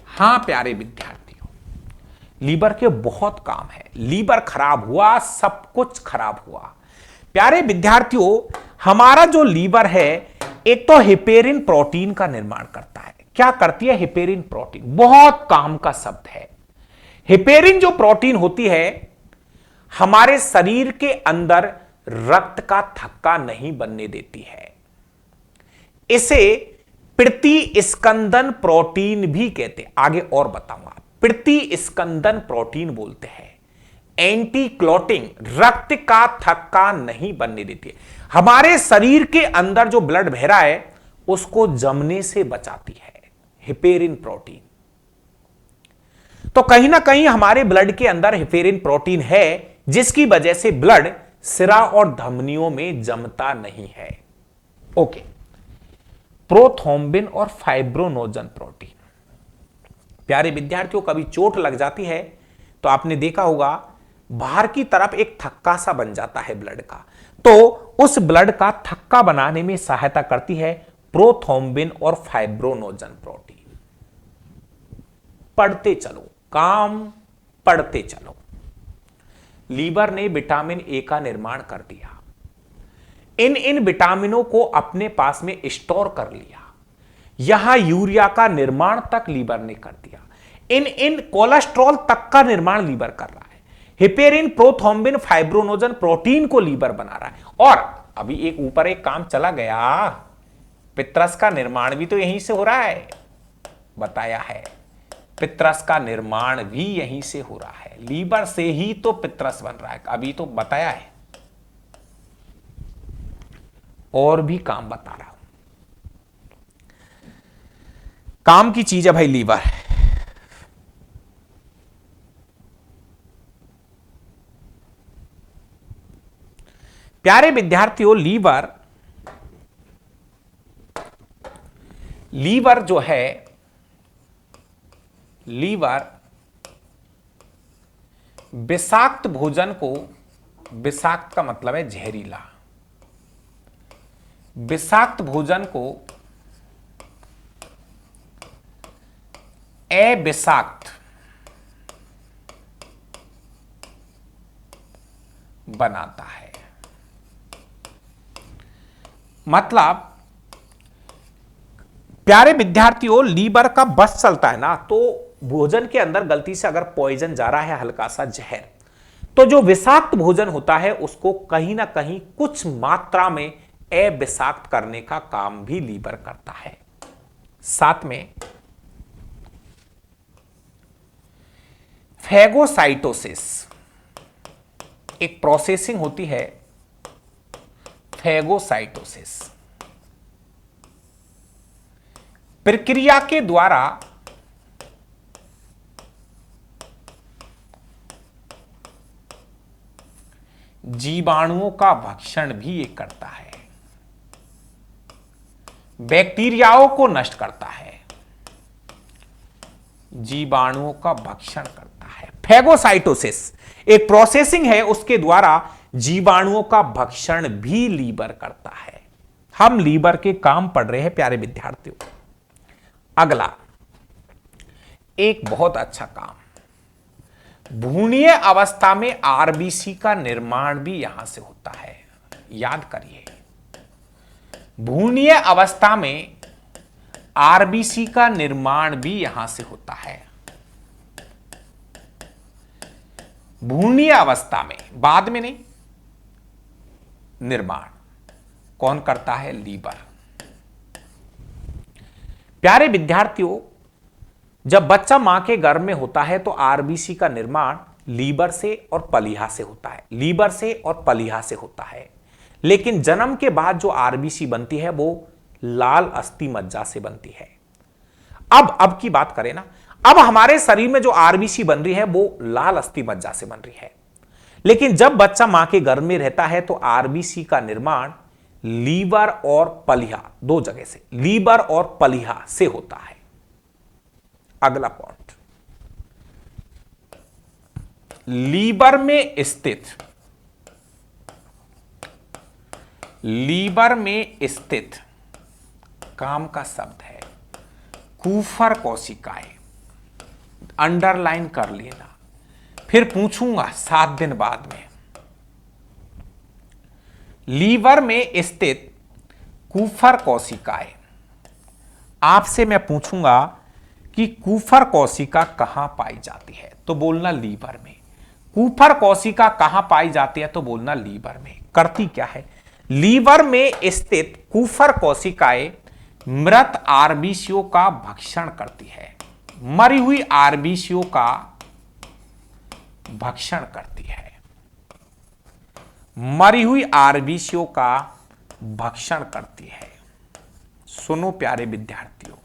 हां प्यारे विद्यार्थियों, लीवर के बहुत काम है। लीवर खराब हुआ, सब कुछ खराब हुआ। प्यारे विद्यार्थियों, हमारा जो लीवर है, एक तो हेपेरिन प्रोटीन का निर्माण करता है। क्या करती है हेपेरिन प्रोटीन? बहुत काम का शब्द है। हेपेरिन जो प्रोटीन होती है, हमारे शरीर के अंदर रक्त का थक्का नहीं बनने देती है। इसे प्रतिस्कंदन प्रोटीन भी कहते हैं, आगे और बताऊंगा। प्रतिस्कंदन प्रोटीन बोलते हैं। एंटी क्लॉटिंग, रक्त का थक्का नहीं बनने देती है। हमारे शरीर के अंदर जो ब्लड बह रहा है उसको जमने से बचाती है हेपेरिन प्रोटीन। तो कहीं ना कहीं हमारे ब्लड के अंदर हेपेरिन प्रोटीन है, जिसकी वजह से ब्लड सिरा और धमनियों में जमता नहीं है। ओके, प्रोथ्रोम्बिन और फाइब्रोनोजन प्रोटीन। प्यारे विद्यार्थियों, कभी चोट लग जाती है तो आपने देखा होगा बाहर की तरफ एक थक्का सा बन जाता है ब्लड का, तो उस ब्लड का थक्का बनाने में सहायता करती है प्रोथ्रोम्बिन और फाइब्रोनोजन प्रोटीन। पढ़ते चलो, काम पढ़ते चलो। लीवर ने विटामिन ए का निर्माण कर दिया। इन विटामिनों को अपने पास में स्टोर कर लिया। यहां यूरिया का निर्माण तक लीवर ने कर दिया। इन कोलेस्ट्रॉल तक का निर्माण लीवर कर रहा है। हेपेरिन, प्रोथ्रोम्बिन, फाइब्रोनोजन प्रोटीन को लीवर बना रहा है। और अभी एक ऊपर एक काम चला गया, पित्रस का निर्माण भी तो यहीं से हो रहा है, बताया है। पित्रस का निर्माण भी यहीं से हो रहा है, लीवर से ही तो पित्रस बन रहा है, अभी तो बताया है। और भी काम बता रहा हूं। काम की चीज है भाई लीवर। प्यारे विद्यार्थियों, लीवर जो है, लीवर विषाक्त भोजन को, विषाक्त का मतलब है जहरीला, विषाक्त भोजन को अविषाक्त बनाता है। मतलब प्यारे विद्यार्थियों, लीवर का बस चलता है ना, तो भोजन के अंदर गलती से अगर पॉइजन जा रहा है, हल्का सा जहर, तो जो विषाक्त भोजन होता है उसको कहीं ना कहीं कुछ मात्रा में अविषाक्त करने का काम भी लीवर करता है। साथ में फैगोसाइटोसिस एक प्रोसेसिंग होती है, फैगोसाइटोसिस प्रक्रिया के द्वारा जीवाणुओं का भक्षण भी ये करता है, बैक्टीरियाओं को नष्ट करता है, जीवाणुओं का भक्षण करता है। फैगोसाइटोसिस एक प्रोसेसिंग है, उसके द्वारा जीवाणुओं का भक्षण भी लीवर करता है। हम लीवर के काम पढ़ रहे हैं प्यारे विद्यार्थियों। अगला एक बहुत अच्छा काम, भ्रूणीय अवस्था में आरबीसी का निर्माण भी यहां से होता है। याद करिए, भ्रूणीय अवस्था में आरबीसी का निर्माण भी यहां से होता है। भ्रूणीय अवस्था में, बाद में नहीं, निर्माण कौन करता है? लीवर। प्यारे विद्यार्थियों, जब बच्चा मां के गर्भ में होता है तो आरबीसी का निर्माण लीवर से और पलीहा से होता है, लीवर से और पलीहा से होता है। लेकिन जन्म के बाद जो आरबीसी बनती है वो लाल अस्थि मज्जा से बनती है। अब की बात करें ना, अब हमारे शरीर में जो आरबीसी बन रही है वो लाल अस्थि मज्जा से बन रही है। लेकिन जब बच्चा मां के गर्भ में रहता है तो आरबीसी का निर्माण लीवर और पलीहा, दो जगह से, लीवर और पलीहा से होता है। अगला पॉइंट, लीवर में स्थित, लीवर में स्थित काम का शब्द है कूफर कोशिकाएं। अंडरलाइन कर लेना, फिर पूछूंगा 7 दिन बाद में। लीवर में स्थित कूफर कोशिकाएं, आपसे मैं पूछूंगा कि कूफर कोशिका कहां पाई जाती है, तो बोलना लीवर में। कूफर कोशिका कहां पाई जाती है, तो बोलना लीवर में। करती क्या है, लीवर में स्थित कूफर कोशिकाएं मृत आरबीसीओ का भक्षण करती है, मरी हुई आरबीसीओ का भक्षण करती है, मरी हुई आरबीसीओ का भक्षण करती है। सुनो प्यारे विद्यार्थियों,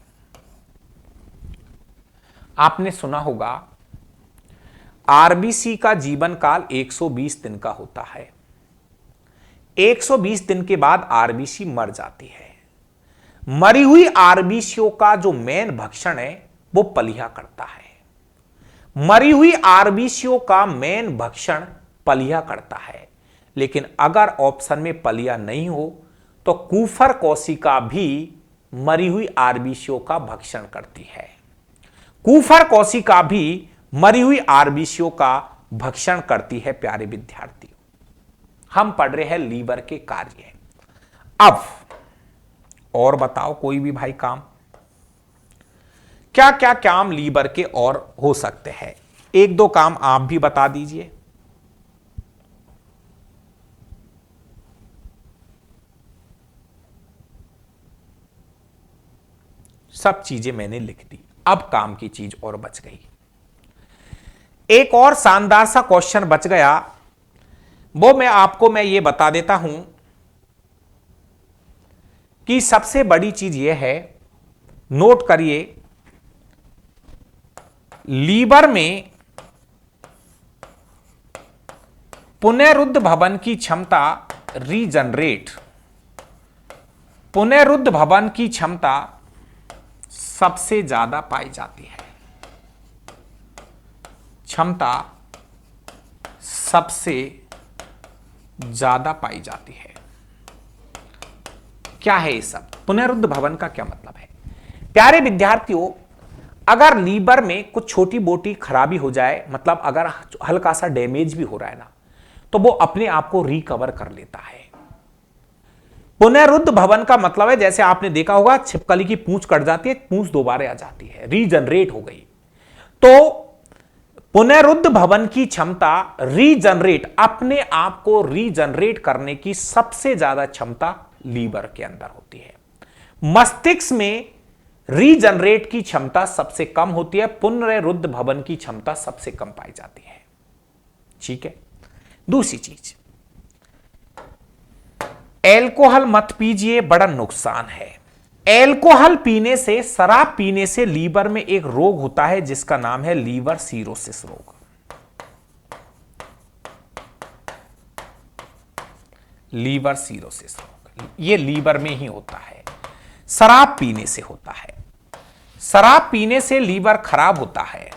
आपने सुना होगा आरबीसी का जीवन काल 120 दिन का होता है। 120 दिन के बाद आरबीसी मर जाती है। मरी हुई आरबीसीओ का जो मेन भक्षण है वो पलीहा करता है। मरी हुई आरबीसीओ का मेन भक्षण पलीहा करता है। लेकिन अगर ऑप्शन में पलीहा नहीं हो तो कूफर कोशिका भी मरी हुई आरबीसीओ का भक्षण करती है। कूफर कोशिका भी मरी हुई आरबीसीओ का भक्षण करती है। प्यारे विद्यार्थियों, हम पढ़ रहे हैं लीवर के कार्य। अब और बताओ कोई भी भाई काम, क्या क्या काम लीवर के और हो सकते हैं? 1-2 काम आप भी बता दीजिए। सब चीजें मैंने लिख दी, अब काम की चीज और बच गई। एक और शानदार सा क्वेश्चन बच गया, वो मैं ये बता देता हूं कि सबसे बड़ी चीज यह है, नोट करिए, लीवर में पुनरुद्ध भवन की क्षमता रीजनरेट, पुनरुद्ध भवन की क्षमता सबसे ज्यादा पाई जाती है। क्षमता सबसे ज्यादा पाई जाती है। क्या है ये सब? पुनरुद्ध भवन का क्या मतलब है? प्यारे विद्यार्थियों, अगर लीवर में कुछ छोटी मोटी खराबी हो जाए, मतलब अगर हल्का सा डैमेज भी हो रहा है ना, तो वो अपने आप को रिकवर कर लेता है। पुनरुद्ध भवन का मतलब है, जैसे आपने देखा होगा छिपकली की पूंछ कट जाती है, पूंछ दोबारा आ जाती है, रीजनरेट हो गई। तो पुनरुद्ध भवन की क्षमता रीजनरेट, अपने आप को रीजनरेट करने की सबसे ज्यादा क्षमता लीवर के अंदर होती है। मस्तिष्क में रीजनरेट की क्षमता सबसे कम होती है, पुनरुद्ध भवन की क्षमता सबसे कम पाई जाती है। ठीक है। दूसरी चीज, एल्कोहल मत पीजिए, बड़ा नुकसान है। एल्कोहल पीने से, शराब पीने से लीवर में एक रोग होता है जिसका नाम है लीवर सिरोसिस रोग। लीवर सिरोसिस रोग, ये लीवर में ही होता है, शराब पीने से होता है। शराब पीने से लीवर खराब होता है।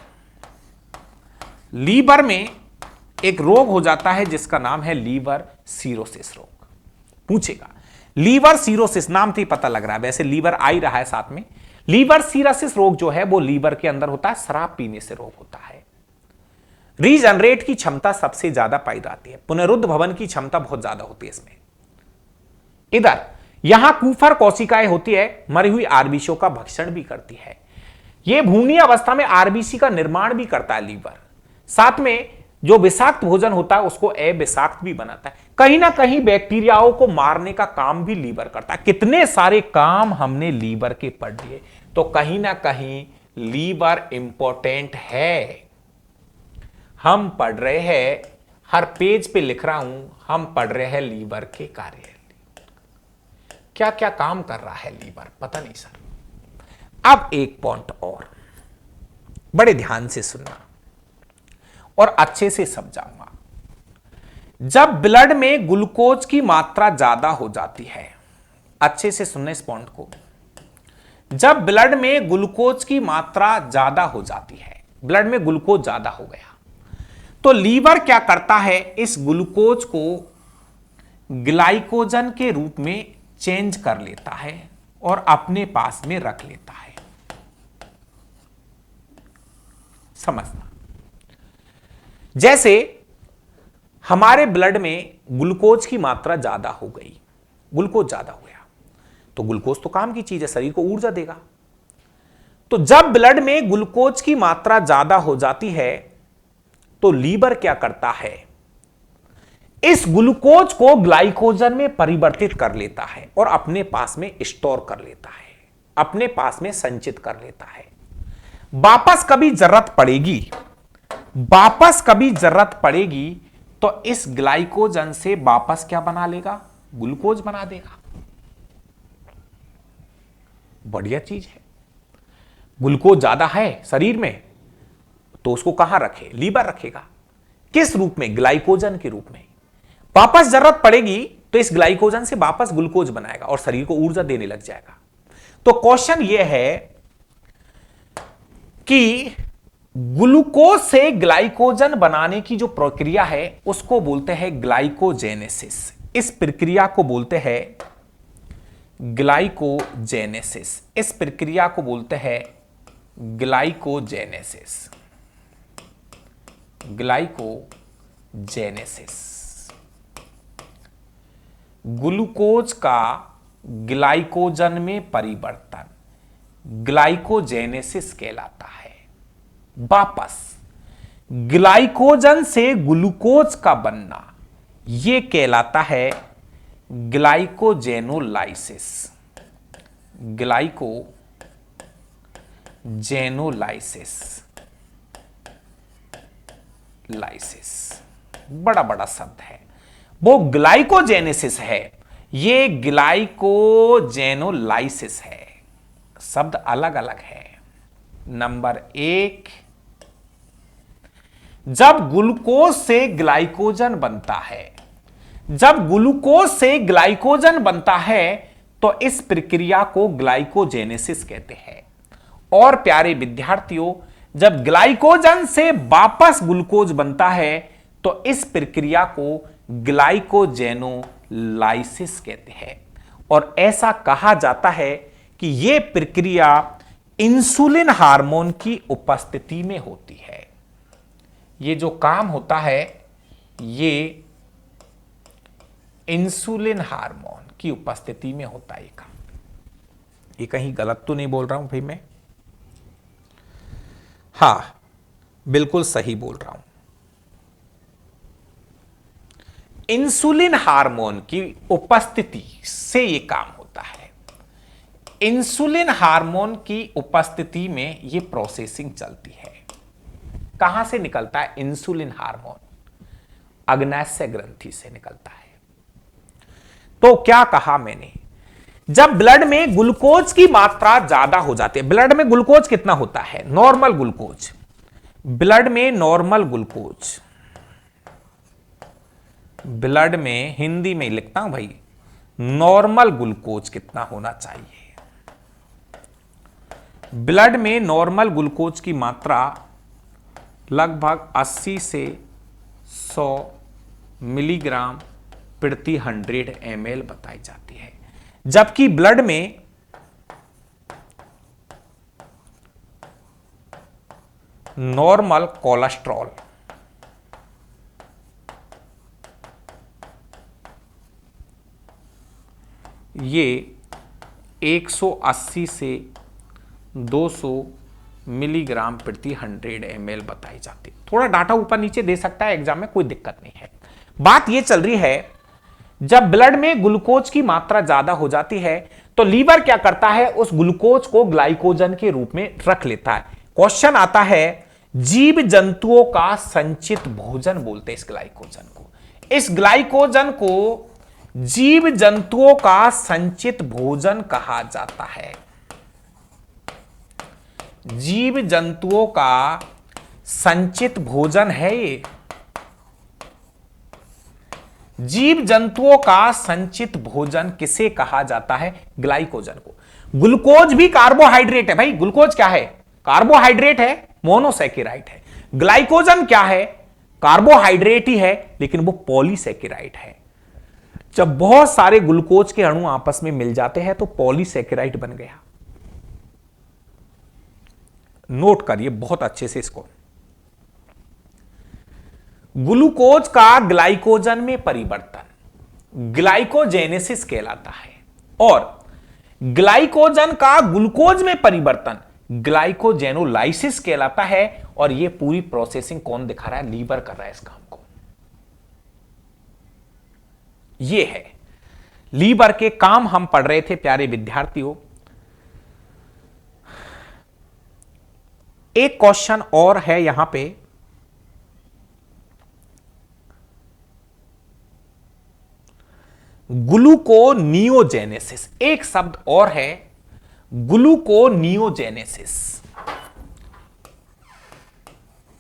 लीवर में एक रोग हो जाता है जिसका नाम है लीवर सिरोसिस रोग। पूछेगा लीवर सिरोसिस, नाम से ही पता लग रहा है, वैसे लीवर आ ही रहा है साथ में। लीवर सिरोसिस रोग जो है वो लीवर के अंदर होता है, शराब पीने से रोग होता है। रीजनरेट की क्षमता सबसे ज्यादा पाई जाती है, पुनरुद्ध भवन की क्षमता बहुत ज्यादा होती है इसमें। इधर यहां कूफर कोशिकाएं होती है, मरी हुई आरबीसीओं का भक्षण भी करती है। यह भ्रूणीय अवस्था में आरबीसी का निर्माण भी करता है लीवर। साथ में जो विषाक्त भोजन होता है उसको अविषाक्त भी बनाता है। कहीं ना कहीं बैक्टीरियाओं को मारने का काम भी लीवर करता है। कितने सारे काम हमने लीवर के पढ़ लिए, तो कहीं ना कहीं लीवर इंपॉर्टेंट है। हम पढ़ रहे हैं, हर पेज पे लिख रहा हूं, हम पढ़ रहे हैं लीवर के कार्य। क्या क्या काम कर रहा है लीवर, पता नहीं सर। अब एक पॉइंट और, बड़े ध्यान से सुनना और अच्छे से समझाऊंगा। जब ब्लड में ग्लूकोज की मात्रा ज्यादा हो जाती है, अच्छे से सुनना इस पॉइंट को, जब ब्लड में ग्लूकोज की मात्रा ज्यादा हो जाती है, ब्लड में ग्लूकोज ज्यादा हो गया, तो लीवर क्या करता है, इस ग्लूकोज को ग्लाइकोजन के रूप में चेंज कर लेता है और अपने पास में रख लेता है। समझना, जैसे हमारे ब्लड में ग्लूकोज की मात्रा ज्यादा हो गई, ग्लूकोज ज्यादा हो गया, तो ग्लूकोज तो काम की चीज है, शरीर को ऊर्जा देगा। तो जब ब्लड में ग्लूकोज की मात्रा ज्यादा हो जाती है, तो लीवर क्या करता है, इस ग्लूकोज को ग्लाइकोजन में परिवर्तित कर लेता है और अपने पास में स्टोर कर लेता है, अपने पास में संचित कर लेता है। वापस कभी जरूरत पड़ेगी, वापस कभी जरूरत पड़ेगी तो इस ग्लाइकोजन से वापस क्या बना लेगा, ग्लूकोज बना देगा। बढ़िया चीज है। ग्लूकोज ज्यादा है शरीर में, तो उसको कहां रखे, लीवर रखेगा। किस रूप में, ग्लाइकोजन के रूप में। वापस जरूरत पड़ेगी तो इस ग्लाइकोजन से वापस ग्लूकोज बनाएगा और शरीर को ऊर्जा देने लग जाएगा। तो क्वेश्चन यह है कि ग्लूकोज से ग्लाइकोजन बनाने की जो प्रक्रिया है उसको बोलते हैं ग्लाइकोजेनेसिस। इस प्रक्रिया को बोलते हैं ग्लाइकोजेनेसिस, इस प्रक्रिया को बोलते हैं ग्लाइकोजेनेसिस, ग्लाइकोजेनेसिस। ग्लूकोज का ग्लाइकोजन में परिवर्तन ग्लाइकोजेनेसिस कहलाता है। वापस ग्लाइकोजन से ग्लूकोज का बनना यह कहलाता है ग्लाइकोजेनोलाइसिस, ग्लाइकोजेनोलाइसिस, बड़ा बड़ा शब्द है, वो ग्लाइकोजेनेसिस है, ये ग्लाइकोजेनोलाइसिस है, शब्द अलग अलग है। नंबर 1, जब ग्लूकोज से ग्लाइकोजन बनता है, जब ग्लूकोज से ग्लाइकोजन बनता है तो इस प्रक्रिया को ग्लाइकोजेनेसिस कहते हैं। और प्यारे विद्यार्थियों, जब ग्लाइकोजन से वापस ग्लूकोज बनता है तो इस प्रक्रिया को ग्लाइकोजेनोलाइसिस कहते हैं। और ऐसा कहा जाता है कि यह प्रक्रिया इंसुलिन हार्मोन की उपस्थिति में होती है। ये जो काम होता है ये इंसुलिन हार्मोन की उपस्थिति में होता है। काम, ये कहीं गलत तो नहीं बोल रहा हूं भाई मैं? हां, बिल्कुल सही बोल रहा हूं। इंसुलिन हार्मोन की उपस्थिति से यह काम होता है। इंसुलिन हार्मोन की उपस्थिति में यह प्रोसेसिंग चलती है। कहां से निकलता है इंसुलिन हार्मोन? अग्नाशय ग्रंथि से निकलता है। तो क्या कहा मैंने, जब ब्लड में ग्लूकोज की मात्रा ज्यादा हो जाती है, ब्लड में ग्लूकोज कितना होता है, नॉर्मल ग्लूकोज, ब्लड में नॉर्मल ग्लूकोज, ब्लड में हिंदी में लिखता हूं भाई, नॉर्मल ग्लूकोज कितना होना चाहिए? ब्लड में नॉर्मल ग्लूकोज की मात्रा लगभग 80 से 100 मिलीग्राम प्रति 100 ml बताई जाती है। जबकि ब्लड में नॉर्मल कोलेस्ट्रॉल ये 180 से 200 मिलीग्राम प्रति 100 ml बताई जाती है। थोड़ा डाटा ऊपर नीचे दे सकता है एग्जाम में, कोई दिक्कत नहीं है। बात यह चल रही है, जब ब्लड में ग्लूकोज की मात्रा ज्यादा हो जाती है तो लीवर क्या करता है, उस ग्लूकोज को ग्लाइकोजन के रूप में रख लेता है। क्वेश्चन आता है, जीव जंतुओं का संचित भोजन बोलते हैं इस ग्लाइकोजन को। इस ग्लाइकोजन को जीव जंतुओं का संचित भोजन कहा जाता है। जीव जंतुओं का संचित भोजन है ये। जीव जंतुओं का संचित भोजन किसे कहा जाता है, ग्लाइकोजन को। ग्लूकोज भी कार्बोहाइड्रेट है भाई, ग्लूकोज क्या है, कार्बोहाइड्रेट है, मोनोसैकेराइड है। ग्लाइकोजन क्या है, कार्बोहाइड्रेट ही है लेकिन वो पॉलीसैकेराइड है। जब बहुत सारे ग्लूकोज के अणु आपस में मिल जाते हैं तो पॉलीसैकेराइड बन गया। नोट करिए बहुत अच्छे से इसको। ग्लूकोज का ग्लाइकोजन में परिवर्तन ग्लाइकोजेनेसिस कहलाता है और ग्लाइकोजन का ग्लूकोज में परिवर्तन ग्लाइकोजेनोलाइसिस कहलाता है। और यह पूरी प्रोसेसिंग कौन दिखा रहा है, लीवर कर रहा है इस काम को। यह है लीवर के काम हम पढ़ रहे थे प्यारे विद्यार्थियों। एक क्वेश्चन और है यहां पे, ग्लूकोनियोजेनेसिस। एक शब्द और है ग्लूकोनियोजेनेसिस।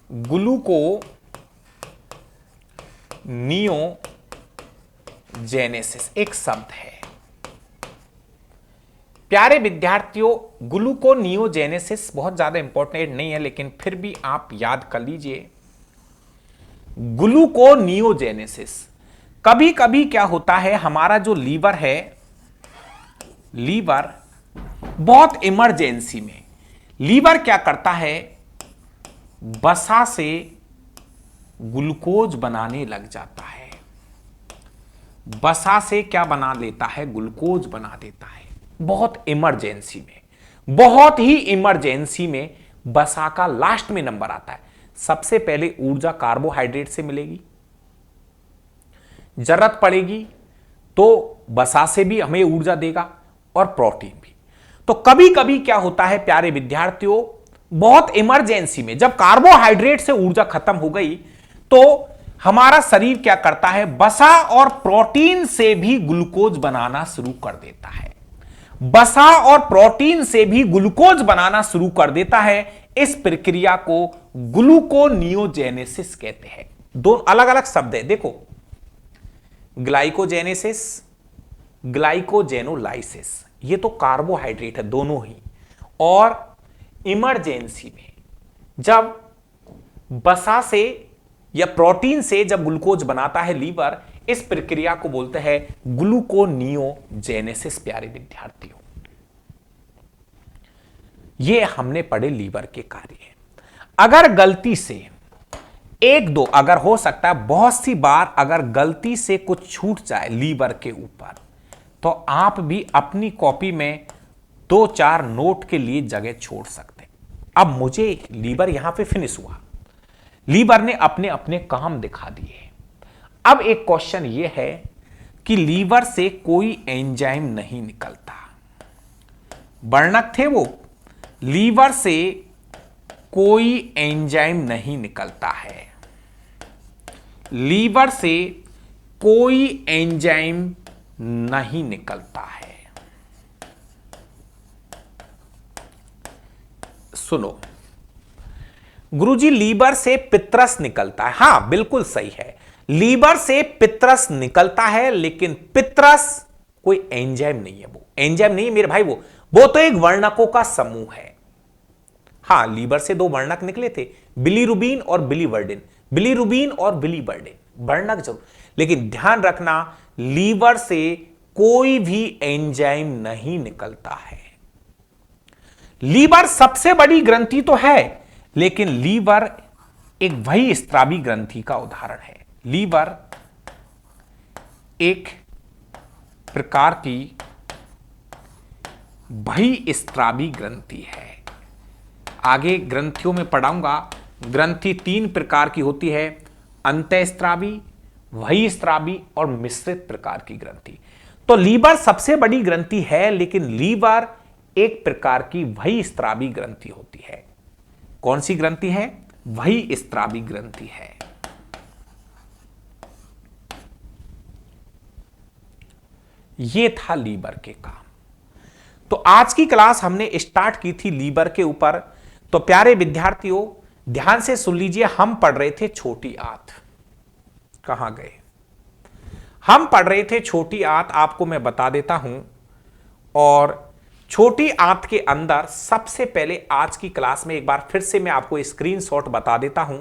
ग्लूकोनियोजेनेसिस एक शब्द है प्यारे विद्यार्थियों। ग्लूकोनियोजेनेसिस बहुत ज्यादा इंपॉर्टेंट नहीं है लेकिन फिर भी आप याद कर लीजिए। ग्लूकोनियोजेनेसिस कभी कभी क्या होता है, हमारा जो लीवर है, लीवर बहुत इमरजेंसी में लीवर क्या करता है, वसा से ग्लूकोज बनाने लग जाता है। वसा से क्या बना लेता है, ग्लूकोज बना देता है। बहुत इमरजेंसी में, बहुत ही इमरजेंसी में वसा का लास्ट में नंबर आता है। सबसे पहले ऊर्जा कार्बोहाइड्रेट से मिलेगी, जरूरत पड़ेगी तो वसा से भी हमें ऊर्जा देगा और प्रोटीन भी। तो कभी कभी क्या होता है प्यारे विद्यार्थियों, बहुत इमरजेंसी में जब कार्बोहाइड्रेट से ऊर्जा खत्म हो गई तो हमारा शरीर क्या करता है, वसा और प्रोटीन से भी ग्लूकोज बनाना शुरू कर देता है। वसा और प्रोटीन से भी ग्लूकोज बनाना शुरू कर देता है। इस प्रक्रिया को ग्लूकोनियोजेनेसिस कहते हैं। दो अलग अलग शब्द है देखो, ग्लाइकोजेनेसिस, ग्लाइकोजेनोलाइसिस। ये तो कार्बोहाइड्रेट है दोनों ही। और इमरजेंसी में जब वसा से या प्रोटीन से जब ग्लूकोज बनाता है लीवर, इस प्रक्रिया को बोलते हैं ग्लूकोनियोजेनेसिस। प्यारे विद्यार्थियों, ये हमने पढ़े लीवर के कार्य। अगर गलती से एक दो, अगर हो सकता है बहुत सी बार अगर गलती से कुछ छूट जाए लीवर के ऊपर, तो आप भी अपनी कॉपी में 2-4 नोट के लिए जगह छोड़ सकते हैं। अब मुझे लीवर यहां पे फिनिश हुआ, लीवर ने अपने अपने काम दिखा दिए। अब एक क्वेश्चन यह है कि लीवर से कोई एंजाइम नहीं निकलता। वर्णक थे वो, लीवर से कोई एंजाइम नहीं निकलता है। लीवर से कोई एंजाइम नहीं निकलता है। सुनो गुरुजी, लीवर से पित्रस निकलता है। हां बिल्कुल सही है, लीवर से पित्रस निकलता है, लेकिन पित्रस कोई एंजाइम नहीं है। वो एंजाइम नहीं है मेरे भाई, वो तो एक वर्णकों का समूह है। हां, लीवर से 2 वर्णक निकले थे, बिलीरुबिन और बिलीवर्डिन। बिलीरुबिन और बिलीवर्डिन वर्णक जरूर, लेकिन ध्यान रखना लीवर से कोई भी एंजाइम नहीं निकलता है। लीवर सबसे बड़ी ग्रंथि तो है, लेकिन लीवर एक वही स्त्रावी ग्रंथि का उदाहरण है। लीवर एक प्रकार की वही स्त्रावी ग्रंथि है। आगे ग्रंथियों में पढ़ाऊंगा। ग्रंथि 3 प्रकार की होती है, अंतःस्त्रावी, वही स्त्रावी और मिश्रित प्रकार की ग्रंथि। तो लीवर सबसे बड़ी ग्रंथि है, लेकिन लीवर एक प्रकार की वही स्त्रावी ग्रंथि होती है। कौन सी ग्रंथि है? वही स्त्रावी ग्रंथि है। ये था लीवर के काम। तो आज की क्लास हमने स्टार्ट की थी लीवर के ऊपर। तो प्यारे विद्यार्थियों, ध्यान से सुन लीजिए। हम पढ़ रहे थे छोटी आंत। कहां गए? हम पढ़ रहे थे छोटी आंत, आपको मैं बता देता हूं। और छोटी आंत के अंदर सबसे पहले आज की क्लास में एक बार फिर से मैं आपको स्क्रीनशॉट बता देता हूं।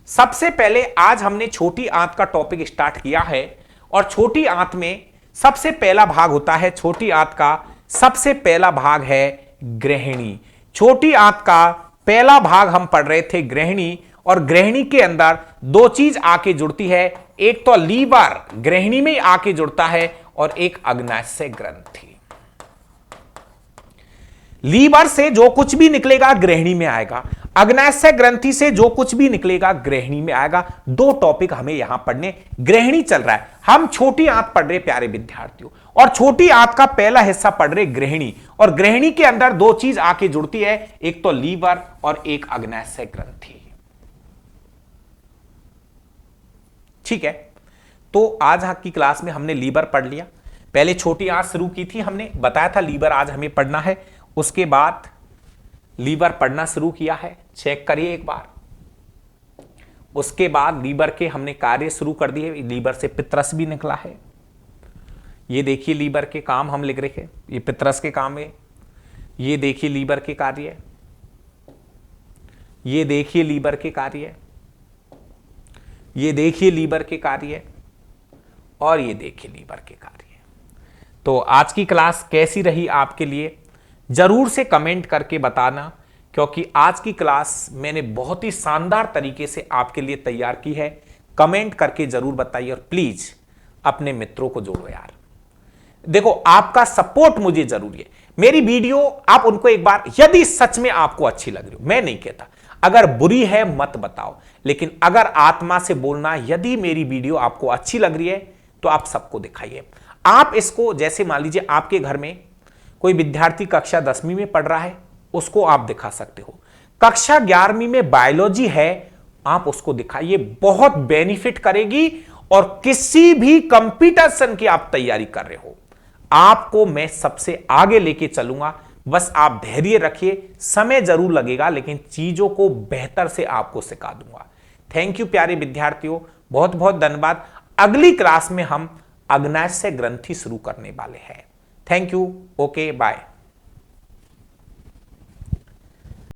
सबसे पहले आज हमने छोटी आंत का टॉपिक स्टार्ट किया है, और छोटी आंत में सबसे पहला भाग होता है, छोटी आंत का सबसे पहला भाग है ग्रहिणी। छोटी आंत का पहला भाग हम पढ़ रहे थे ग्रहिणी, और ग्रहिणी के अंदर दो चीज आके जुड़ती है। एक तो लीवर ग्रहिणी में आके जुड़ता है, और एक अग्नाशय ग्रंथि। लीवर से जो कुछ भी निकलेगा ग्रहिणी में आएगा, अग्नाशय ग्रंथि से जो कुछ भी निकलेगा ग्रहिणी में आएगा। दो टॉपिक हमें यहां पढ़ने। ग्रहिणी चल रहा है, हम छोटी आंत पढ़ रहे प्यारे विद्यार्थियों, और छोटी आंत का पहला हिस्सा पढ़ रहे ग्रहिणी। और ग्रहिणी के अंदर दो चीज आके जुड़ती है, एक तो लीवर और एक अग्नाशय ग्रंथि। ठीक है, तो आज की क्लास में हमने लीवर पढ़ लिया। पहले छोटी आंत शुरू की थी, हमने बताया था लीवर आज हमें पढ़ना है। उसके बाद लीवर पढ़ना शुरू किया है, चेक करिए एक बार। उसके बाद लीवर के हमने कार्य शुरू कर दिए। लीवर से पित्रस भी निकला है। ये देखिए लीवर के काम हम लिख रहे हैं, ये पित्रस के काम है। ये देखिए लीवर के कार्य, ये देखिए लीवर के कार्य, ये देखिए लीवर के कार्य, और ये देखिए लीवर के कार्य। तो आज की क्लास कैसी रही आपके लिए जरूर से कमेंट करके बताना, क्योंकि आज की क्लास मैंने बहुत ही शानदार तरीके से आपके लिए तैयार की है। कमेंट करके जरूर बताइए, और प्लीज अपने मित्रों को जोड़ो यार। देखो, आपका सपोर्ट मुझे जरूरी है। मेरी वीडियो आप उनको एक बार, यदि सच में आपको अच्छी लग रही हो, मैं नहीं कहता, अगर बुरी है मत बताओ, लेकिन अगर आत्मा से बोलना, यदि मेरी वीडियो आपको अच्छी लग रही है तो आप सबको दिखाइए। आप इसको, जैसे मान लीजिए आपके घर में कोई विद्यार्थी कक्षा 10वीं में पढ़ रहा है, उसको आप दिखा सकते हो। कक्षा 11वीं में बायोलॉजी है, आप उसको दिखाइए, बहुत बेनिफिट करेगी। और किसी भी कंपटीशन की आप तैयारी कर रहे हो, आपको मैं सबसे आगे लेके चलूंगा। बस आप धैर्य रखिए, समय जरूर लगेगा, लेकिन चीजों को बेहतर से आपको सिखा दूंगा। थैंक यू प्यारे विद्यार्थियों, बहुत बहुत धन्यवाद। अगली क्लास में हम अग्नाशय ग्रंथि शुरू करने वाले हैं। Thank you, okay, bye.